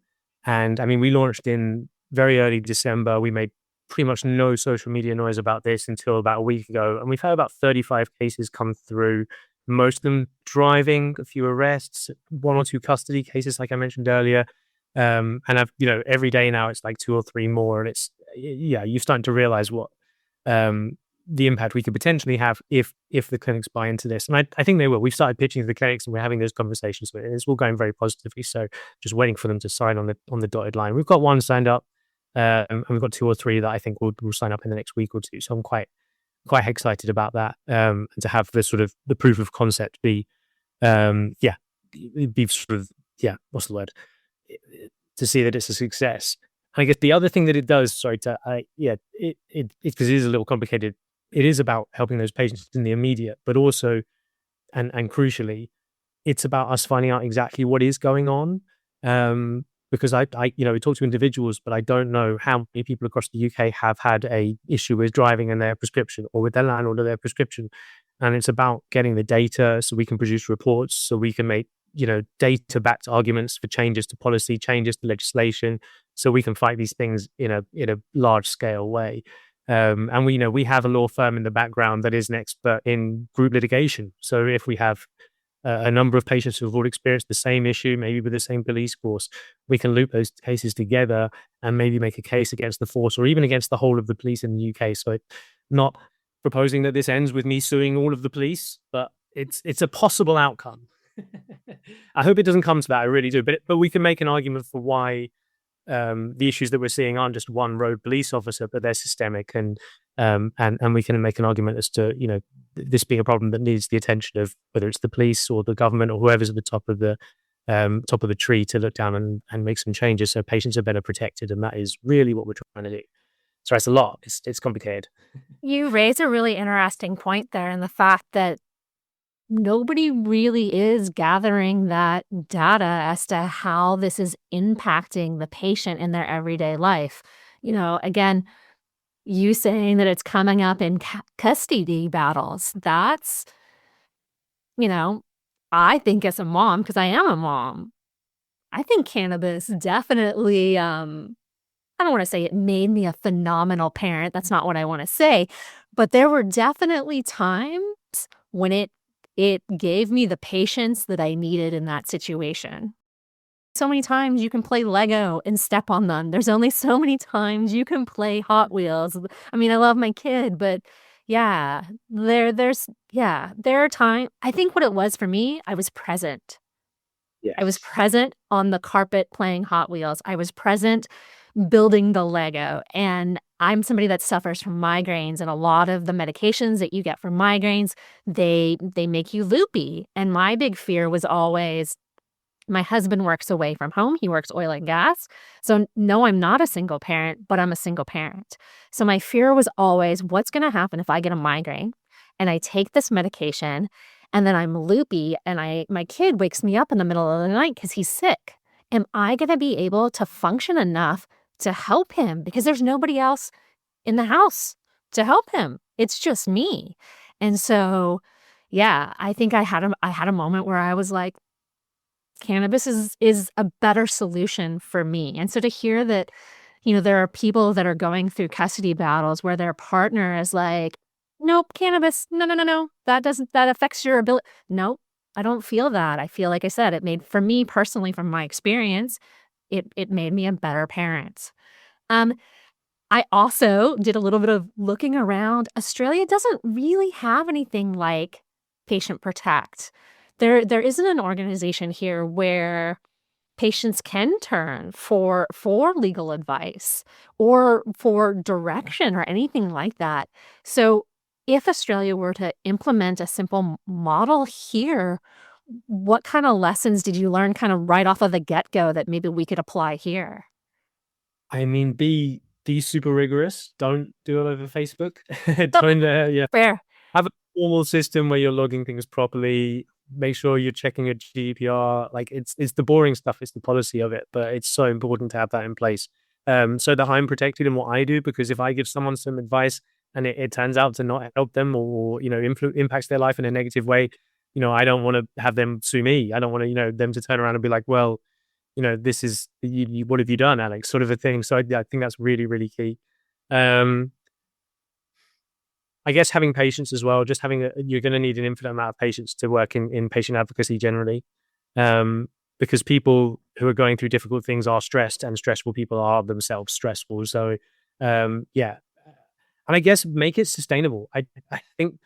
I mean, we launched in very early December. We made pretty much no social media noise about this until about a week ago. And we've had about 35 cases come through, most of them driving, a few arrests, 1 or 2 custody cases, like I mentioned earlier. And I've, every day now it's like 2 or 3 more. And it's, you're starting to realize what the impact we could potentially have if the clinics buy into this. And I think they will. We've started pitching to the clinics and we're having those conversations with it. It's all going very positively. So just waiting for them to sign on the dotted line. We've got 1 signed up, and we've got 2 or 3 that I think will sign up in the next week or 2. So I'm quite excited about that, and to have the proof of concept be what's the word, to see that it's a success. And I guess the other thing that it does, because it is a little complicated. It is about helping those patients in the immediate, but also, and crucially, it's about us finding out exactly what is going on. Because I we talk to individuals, but I don't know how many people across the UK have had a issue with driving and their prescription, or with their landlord or their prescription. And it's about getting the data so we can produce reports, so we can make data-backed arguments for changes to policy, changes to legislation, so we can fight these things in a large-scale way. And we have a law firm in the background that is an expert in group litigation. So if we have a number of patients who have all experienced the same issue, maybe with the same police force, we can loop those cases together and maybe make a case against the force or even against the whole of the police in the UK. So not proposing that this ends with me suing all of the police, but it's a possible outcome. I hope it doesn't come to that. I really do. But we can make an argument for why the issues that we're seeing aren't just one rogue police officer, but they're systemic, and we can make an argument as to this being a problem that needs the attention of whether it's the police or the government or whoever's at the top of the tree to look down and make some changes so patients are better protected. And that is really what we're trying to do. So it's a lot. It's complicated. You raise a really interesting point there, in the fact that nobody really is gathering that data as to how this is impacting the patient in their everyday life. Again, you saying that it's coming up in custody battles, that's, I think as a mom, because I am a mom, I think cannabis definitely, I don't want to say it made me a phenomenal parent. That's not what I want to say. But there were definitely times when it gave me the patience that I needed in that situation. So many times you can play Lego and step on them. There's only so many times you can play Hot Wheels. I mean, I love my kid, but there are times. I think what it was for me, I was present. Yes. I was present on the carpet playing Hot Wheels. I was present building the Lego. And I'm somebody that suffers from migraines, and a lot of the medications that you get for migraines, they make you loopy. And my big fear was always, my husband works away from home. He works oil and gas. So no, I'm not a single parent, but I'm a single parent. So my fear was always, what's going to happen if I get a migraine and I take this medication and then I'm loopy and my kid wakes me up in the middle of the night because he's sick? Am I going to be able to function enough to help him? Because there's nobody else in the house to help him. It's just me. And so, yeah, I think I had a moment where I was like, cannabis is a better solution for me. And so to hear that, there are people that are going through custody battles where their partner is like, nope, cannabis, no, that affects your ability. Nope, I don't feel that. I feel, like I said, it made, for me personally, from my experience, it made me a better parent. I also did a little bit of looking around. Australia doesn't really have anything like Patient Protect. There isn't an organization here where patients can turn for legal advice or for direction or anything like that. So if Australia were to implement a simple model here, what kind of lessons did you learn kind of right off of the get-go that maybe we could apply here? I mean, be super rigorous. Don't do it over Facebook. Don't, Fair. have a formal system where you're logging things properly. Make sure you're checking your GDPR. Like, it's the boring stuff. It's the policy of it, but it's so important to have that in place. So that I'm protected in what I do, because if I give someone some advice and it turns out to not help them, or impacts their life in a negative way, I don't want to have them sue me. I don't want to them to turn around and be like, well, this is what have you done, Alex, sort of a thing. So I think that's really, really key. I guess having patience as well. Just you're going to need an infinite amount of patience to work in patient advocacy generally, because people who are going through difficult things are stressed, and stressful people are themselves stressful. So, yeah, and I guess make it sustainable. I think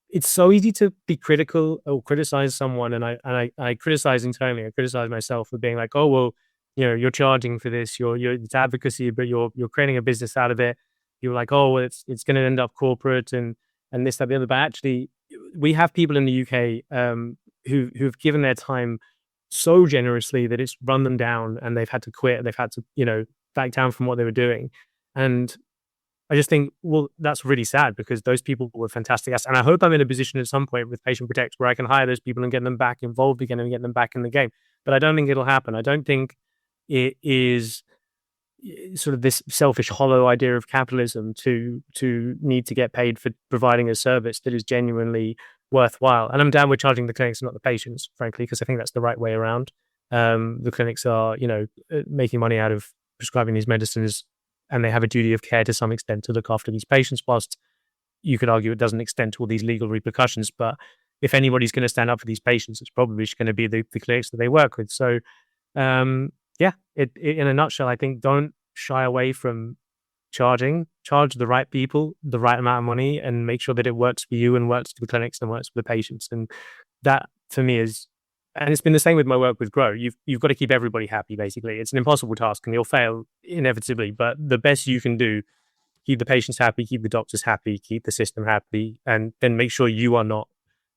it's so easy to be critical or criticize someone, and I criticize internally. I criticize myself for being like, oh well, you're charging for this. It's advocacy, but you're creating a business out of it. You're like, oh well, it's going to end up corporate and this, that, the other. But actually, we have people in the UK who've given their time so generously that it's run them down, and they've had to quit. They've had to back down from what they were doing, and I just think, well, that's really sad, because those people were fantastic. And I hope I'm in a position at some point with Patient Protect where I can hire those people and get them back involved again and get them back in the game. But I don't think it'll happen. I don't think it is sort of this selfish, hollow idea of capitalism to need to get paid for providing a service that is genuinely worthwhile. And I'm down with charging the clinics, not the patients, frankly, because I think that's the right way around. The clinics are, making money out of prescribing these medicines, and they have a duty of care to some extent to look after these patients, whilst you could argue it doesn't extend to all these legal repercussions. But if anybody's going to stand up for these patients, it's probably going to be the clinics that they work with. So, yeah, it in a nutshell, I think don't shy away from charge the right people the right amount of money, and make sure that it works for you and works for the clinics and works for the patients. And that, for me, is, and it's been the same with my work with Grow. You've got to keep everybody happy, basically. It's an impossible task and you'll fail inevitably, but the best you can do, keep the patients happy, keep the doctors happy, keep the system happy, and then make sure you are not,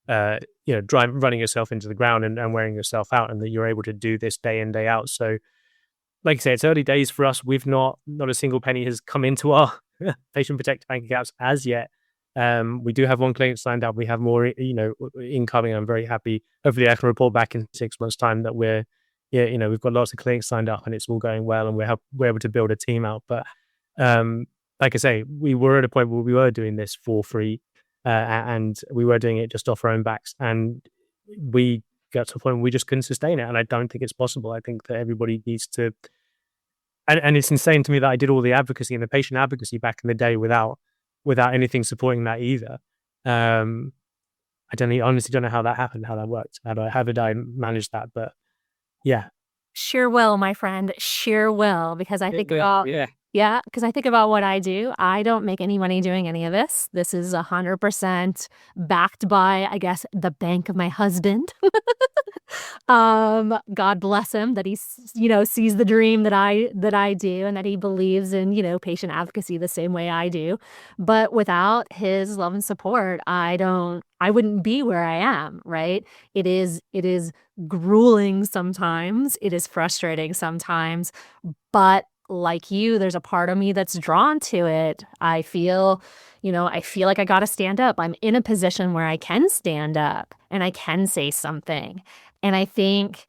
running yourself into the ground and wearing yourself out, and that you're able to do this day in, day out. So, like I say, it's early days for us. We've not a single penny has come into our Patient Protect bank accounts as yet. We do have one clinic signed up. We have more, incoming. I'm very happy. Hopefully I can report back in 6 months' time that we've got lots of clinics signed up and it's all going well, and we're able to build a team out. But like I say, we were at a point where we were doing this for free, and we were doing it just off our own backs, and we got to a point where we just couldn't sustain it. And I don't think it's possible. I think that everybody needs to, and it's insane to me that I did all the advocacy and the patient advocacy back in the day without anything supporting that either. Honestly don't know how that happened, how that worked. How did I manage that? But yeah. Sheer will, my friend, sheer will, because I think Yeah. Yeah, because I think about what I do. I don't make any money doing any of this. This is 100% backed by, I guess, the bank of my husband. God bless him that sees the dream that I do, and that he believes in, patient advocacy the same way I do. But without his love and support, I wouldn't be where I am, right? It is grueling sometimes. It is frustrating sometimes, but like you, there's a part of me that's drawn to it. I feel like I got to stand up. I'm in a position where I can stand up and I can say something. And I think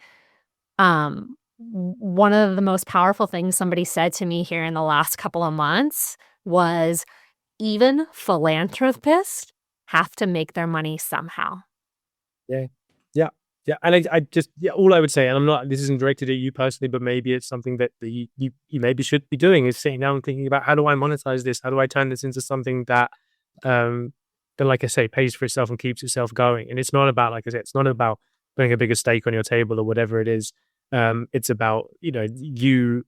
one of the most powerful things somebody said to me here in the last couple of months was, even philanthropists have to make their money somehow. Yeah. Yeah. Yeah. And I just, yeah, all I would say, and this isn't directed at you personally, but maybe it's something that you maybe should be doing, is sitting down and thinking about, how do I monetize this? How do I turn this into something that, like I say, pays for itself and keeps itself going? And it's not about, like I said, it's not about putting a bigger stake on your table or whatever it is. It's about, it's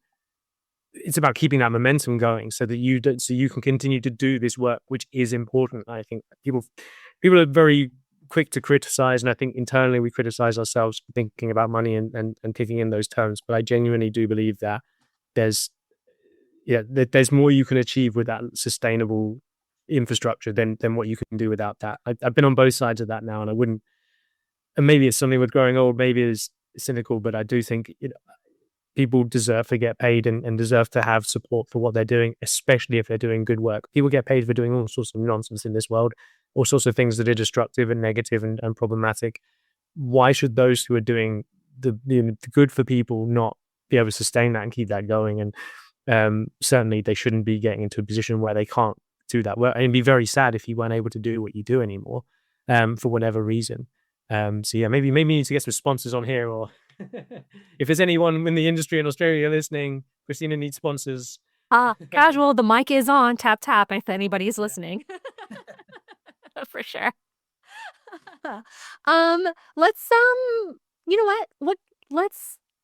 about keeping that momentum going so that you can continue to do this work, which is important. I think people are very quick to criticize, and I think internally we criticize ourselves for thinking about money and thinking in those terms. But I genuinely do believe that there's there's more you can achieve with that sustainable infrastructure than what you can do without that. I've been on both sides of that now, and I wouldn't. And maybe it's something with growing old, maybe it's cynical, but I do think people deserve to get paid and deserve to have support for what they're doing, especially if they're doing good work. People get paid for doing all sorts of nonsense in this world, all sorts of things that are destructive and negative and problematic. Why should those who are doing the good for people not be able to sustain that and keep that going? And certainly they shouldn't be getting into a position where they can't do that work. And it'd be very sad if you weren't able to do what you do anymore, for whatever reason. So yeah, maybe you need to get some sponsors on here, or if there's anyone in the industry in Australia listening, Christina needs sponsors. Casual, the mic is on. Tap, tap if anybody's listening. For sure. Let's, you know what?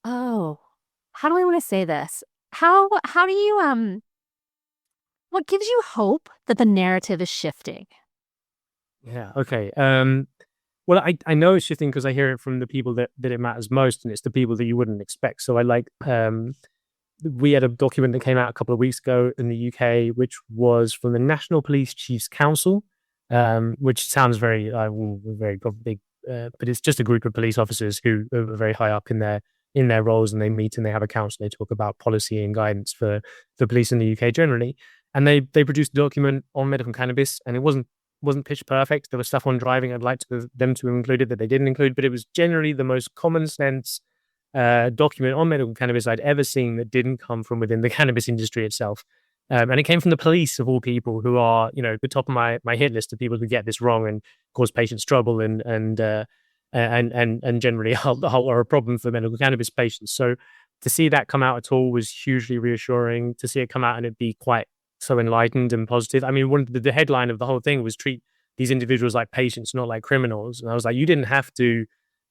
How do I want to say this? How do you, what gives you hope that the narrative is shifting? Yeah. Okay. Well, I know it's shifting because I hear it from the people that it matters most, and it's the people that you wouldn't expect. So we had a document that came out a couple of weeks ago in the UK, which was from the National Police Chiefs Council, which sounds very big, but it's just a group of police officers who are very high up in their roles, and they meet and they have a council. They talk about policy and guidance for police in the UK generally, and they produced a document on medical cannabis, and it wasn't pitch perfect. There was stuff on driving I'd like them to have included that they didn't include, but it was generally the most common sense document on medical cannabis I'd ever seen that didn't come from within the cannabis industry itself. And it came from the police, of all people, who are, the top of my hit list of people who get this wrong and cause patients trouble and generally are a problem for medical cannabis patients. So to see that come out at all was hugely reassuring. To see it come out and it be quite so enlightened and positive. I mean, the headline of the whole thing was treat these individuals like patients, not like criminals. And I was like, you didn't have to.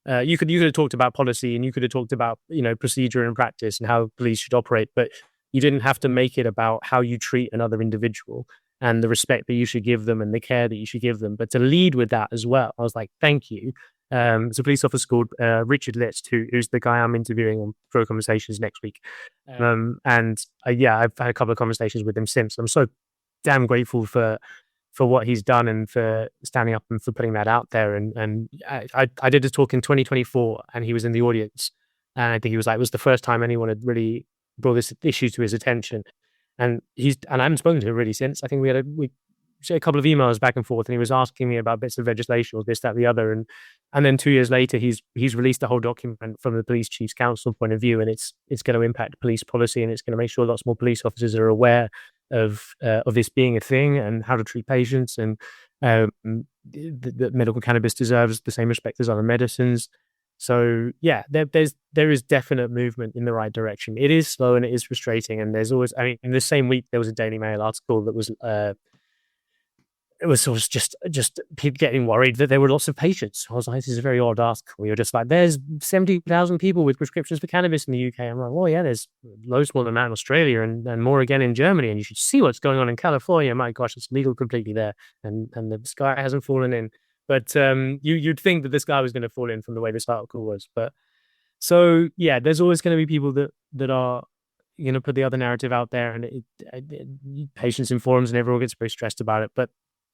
You could have talked about policy, and you could have talked about procedure and practice and how police should operate, but you didn't have to make it about how you treat another individual and the respect that you should give them and the care that you should give them. But to lead with that as well, I was like, thank you. It's a police officer called Richard Litzt, who's the guy I'm interviewing on Pro Conversations next week. I've had a couple of conversations with him since. I'm so damn grateful for what he's done and for standing up and for putting that out there. And I did a talk in 2024, and he was in the audience, and I think he was like, it was the first time anyone had really brought this issue to his attention. And I haven't spoken to him really since. I think we a couple of emails back and forth, and he was asking me about bits of legislation or this, that, the other. And then 2 years later, he's released a whole document from the Police Chiefs Council point of view, and it's going to impact police policy, and it's going to make sure lots more police officers are aware of this being a thing and how to treat patients, and that medical cannabis deserves the same respect as other medicines. So yeah, there is definite movement in the right direction. It is slow and it is frustrating, and there's always, I mean, in the same week there was a Daily Mail article that was it was just people getting worried that there were lots of patients. I was like, this is a very odd ask. We were just like, there's 70,000 people with prescriptions for cannabis in the UK. I'm like, well, yeah, there's loads more than that in Australia and more again in Germany. And you should see what's going on in California. My gosh, it's legal completely there. And the sky hasn't fallen in. But you'd think that this guy was going to fall in from the way this article was. But so, yeah, there's always going to be people that are put the other narrative out there, and patients in forums and everyone gets very stressed about it. But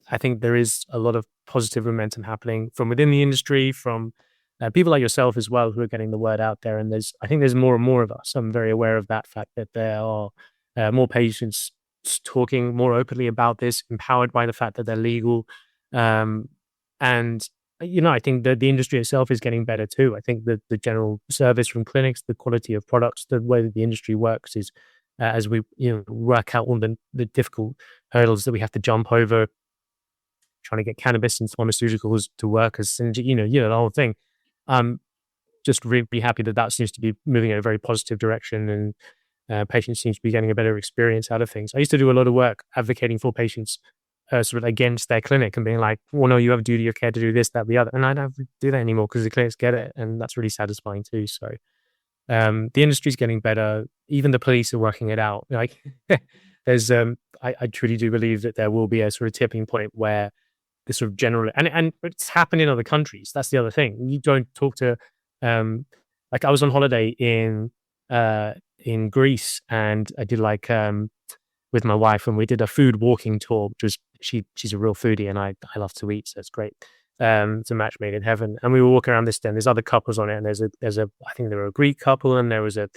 I think there is a lot of positive momentum happening from within the industry, from people like yourself as well, who are getting the word out there. And I think there's more and more of us. I'm very aware of that fact that there are more patients talking more openly about this, empowered by the fact that they're legal. And I think that the industry itself is getting better too. I think that the general service from clinics, the quality of products, the way that the industry works is as we work out all the difficult hurdles that we have to jump over, trying to get cannabis and pharmaceuticals to work as the whole thing. Just really happy that seems to be moving in a very positive direction, and patients seem to be getting a better experience out of things. I used to do a lot of work advocating for patients sort of against their clinic and being like, well, no, you have a duty of care to do this, that, the other. And I don't do that anymore because the clinics get it. And that's really satisfying too. So the industry's getting better. Even the police are working it out. Like there's, I truly do believe that there will be a sort of tipping point where this sort of general, and it's happened in other countries. That's the other thing. You don't talk to, like I was on holiday in Greece, and I did with my wife, and we did a food walking tour, which was, she's a real foodie, and I love to eat, so it's great. It's a match made in heaven. And we were walking around this den. There's other couples on it, and there's a I think there were a Greek couple, and there was an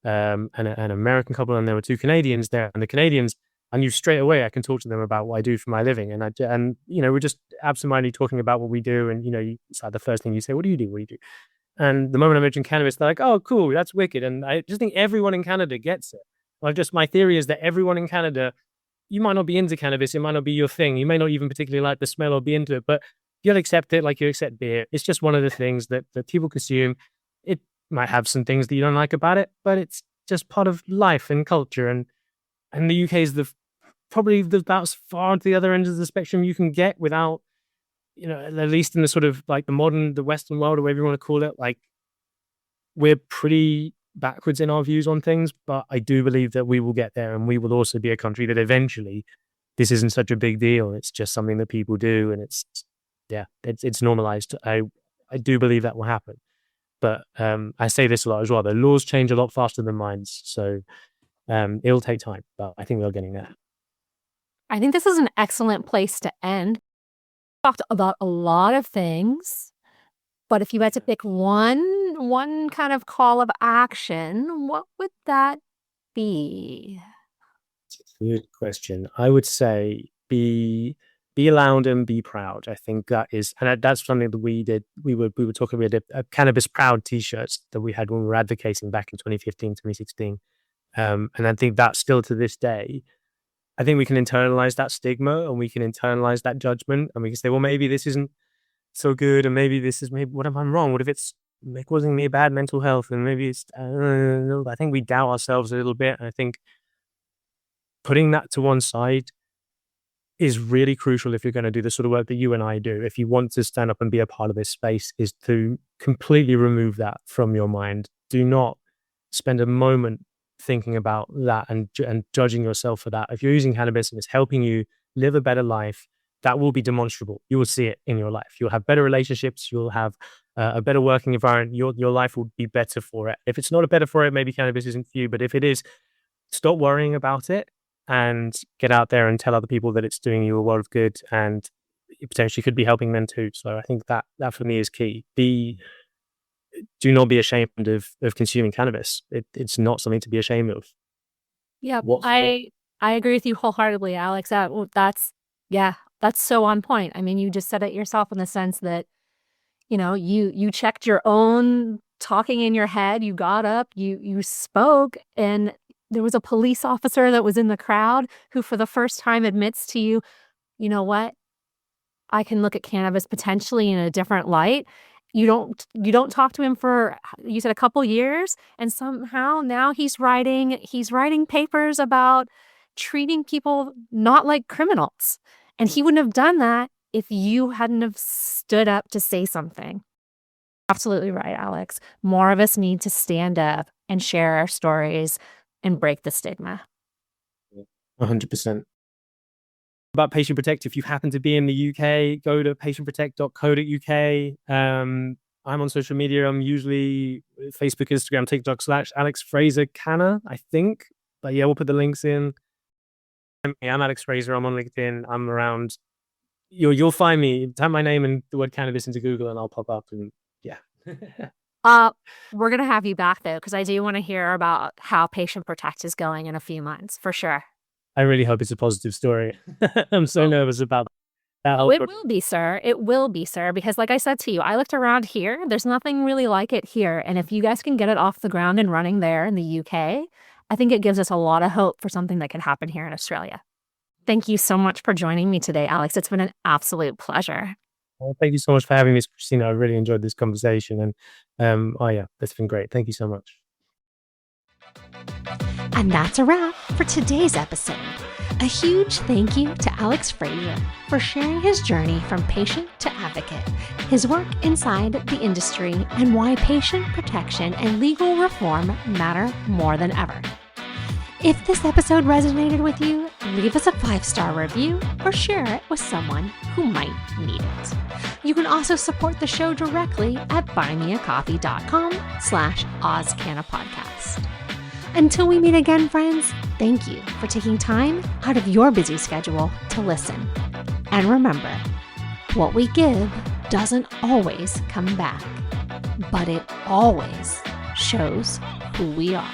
American couple, and there were two Canadians there. And the Canadians, I knew straight away I can talk to them about what I do for my living, and we're just absentmindedly talking about what we do, and it's like the first thing you say, what do you do? What do you do? And the moment I mentioned cannabis, they're like, oh, cool, that's wicked. And I just think everyone in Canada gets it. My theory is that everyone in Canada, you might not be into cannabis, it might not be your thing, you may not even particularly like the smell or be into it, but you'll accept it like you accept beer. It's just one of the things that people consume. It might have some things that you don't like about it, but it's just part of life and culture. And the UK is probably about as far to the other end of the spectrum you can get without, at least in the sort of like the Western world, or whatever you want to call it, like we're pretty backwards in our views on things, but I do believe that we will get there, and we will also be a country that eventually this isn't such a big deal. It's just something that people do, and it's normalized. I do believe that will happen, but I say this a lot as well. The laws change a lot faster than minds, so it'll take time, but I think we're getting there. I think this is an excellent place to end. We talked about a lot of things, but if you had to pick one kind of call of action, what would that be? Good question. I would say be loud and be proud. I think that is, and that's something that we did. We were talking. We had a cannabis proud T-shirts that we had when we were advocating back in 2015, 2016, and I think that still to this day, I think we can internalize that stigma, and we can internalize that judgment, and we can say, well, maybe this isn't so good, and maybe what if I'm wrong? What if it's causing me bad mental health? And maybe it's, I think we doubt ourselves a little bit. And I think putting that to one side is really crucial if you're going to do the sort of work that you and I do. If you want to stand up and be a part of this space, is to completely remove that from your mind. Do not spend a moment thinking about that and judging yourself for that. If you're using cannabis and it's helping you live a better life, that will be demonstrable. You will see it in your life. You'll have better relationships. You'll have a better working environment. Your life will be better for it. If it's not better for it, maybe cannabis isn't for you. But if it is, stop worrying about it and get out there and tell other people that it's doing you a world of good, and it potentially could be helping them too. So I think that for me is key. Do not be ashamed of consuming cannabis. It's not something to be ashamed of. Yeah, I agree with you wholeheartedly, Alex. That's so on point. I mean, you just said it yourself in the sense that, you checked your own talking in your head, you got up, you spoke, and there was a police officer that was in the crowd who for the first time admits to you, you know what? I can look at cannabis potentially in a different light. You don't talk to him for, you said, a couple years, and somehow now he's writing papers about treating people not like criminals. And he wouldn't have done that if you hadn't have stood up to say something. Absolutely right, Alex. More of us need to stand up and share our stories and break the stigma. 100%. About Patient Protect, if you happen to be in the UK, go to patientprotect.co.uk. I'm on social media. I'm usually Facebook, Instagram, TikTok / Alex Fraser Canna, I think. But yeah, we'll put the links in. I'm Alex Fraser. I'm on LinkedIn. I'm around. You'll find me. Type my name and the word cannabis into Google, and I'll pop up. And yeah. We're gonna have you back though, because I do want to hear about how Patient Protect is going in a few months for sure. I really hope it's a positive story. I'm so nervous about that. It will be, sir. It will be, sir. Because like I said to you, I looked around here. There's nothing really like it here. And if you guys can get it off the ground and running there in the UK, I think it gives us a lot of hope for something that can happen here in Australia. Thank you so much for joining me today, Alex. It's been an absolute pleasure. Well, thank you so much for having me, Christina. I really enjoyed this conversation. And that's been great. Thank you so much. And that's a wrap for today's episode. A huge thank you to Alex Fraser for sharing his journey from patient to advocate, his work inside the industry, and why patient protection and legal reform matter more than ever. If this episode resonated with you, leave us a 5-star review or share it with someone who might need it. You can also support the show directly at buymeacoffee.com/AusCannaPodcast. Until we meet again, friends, thank you for taking time out of your busy schedule to listen. And remember, what we give doesn't always come back, but it always shows who we are.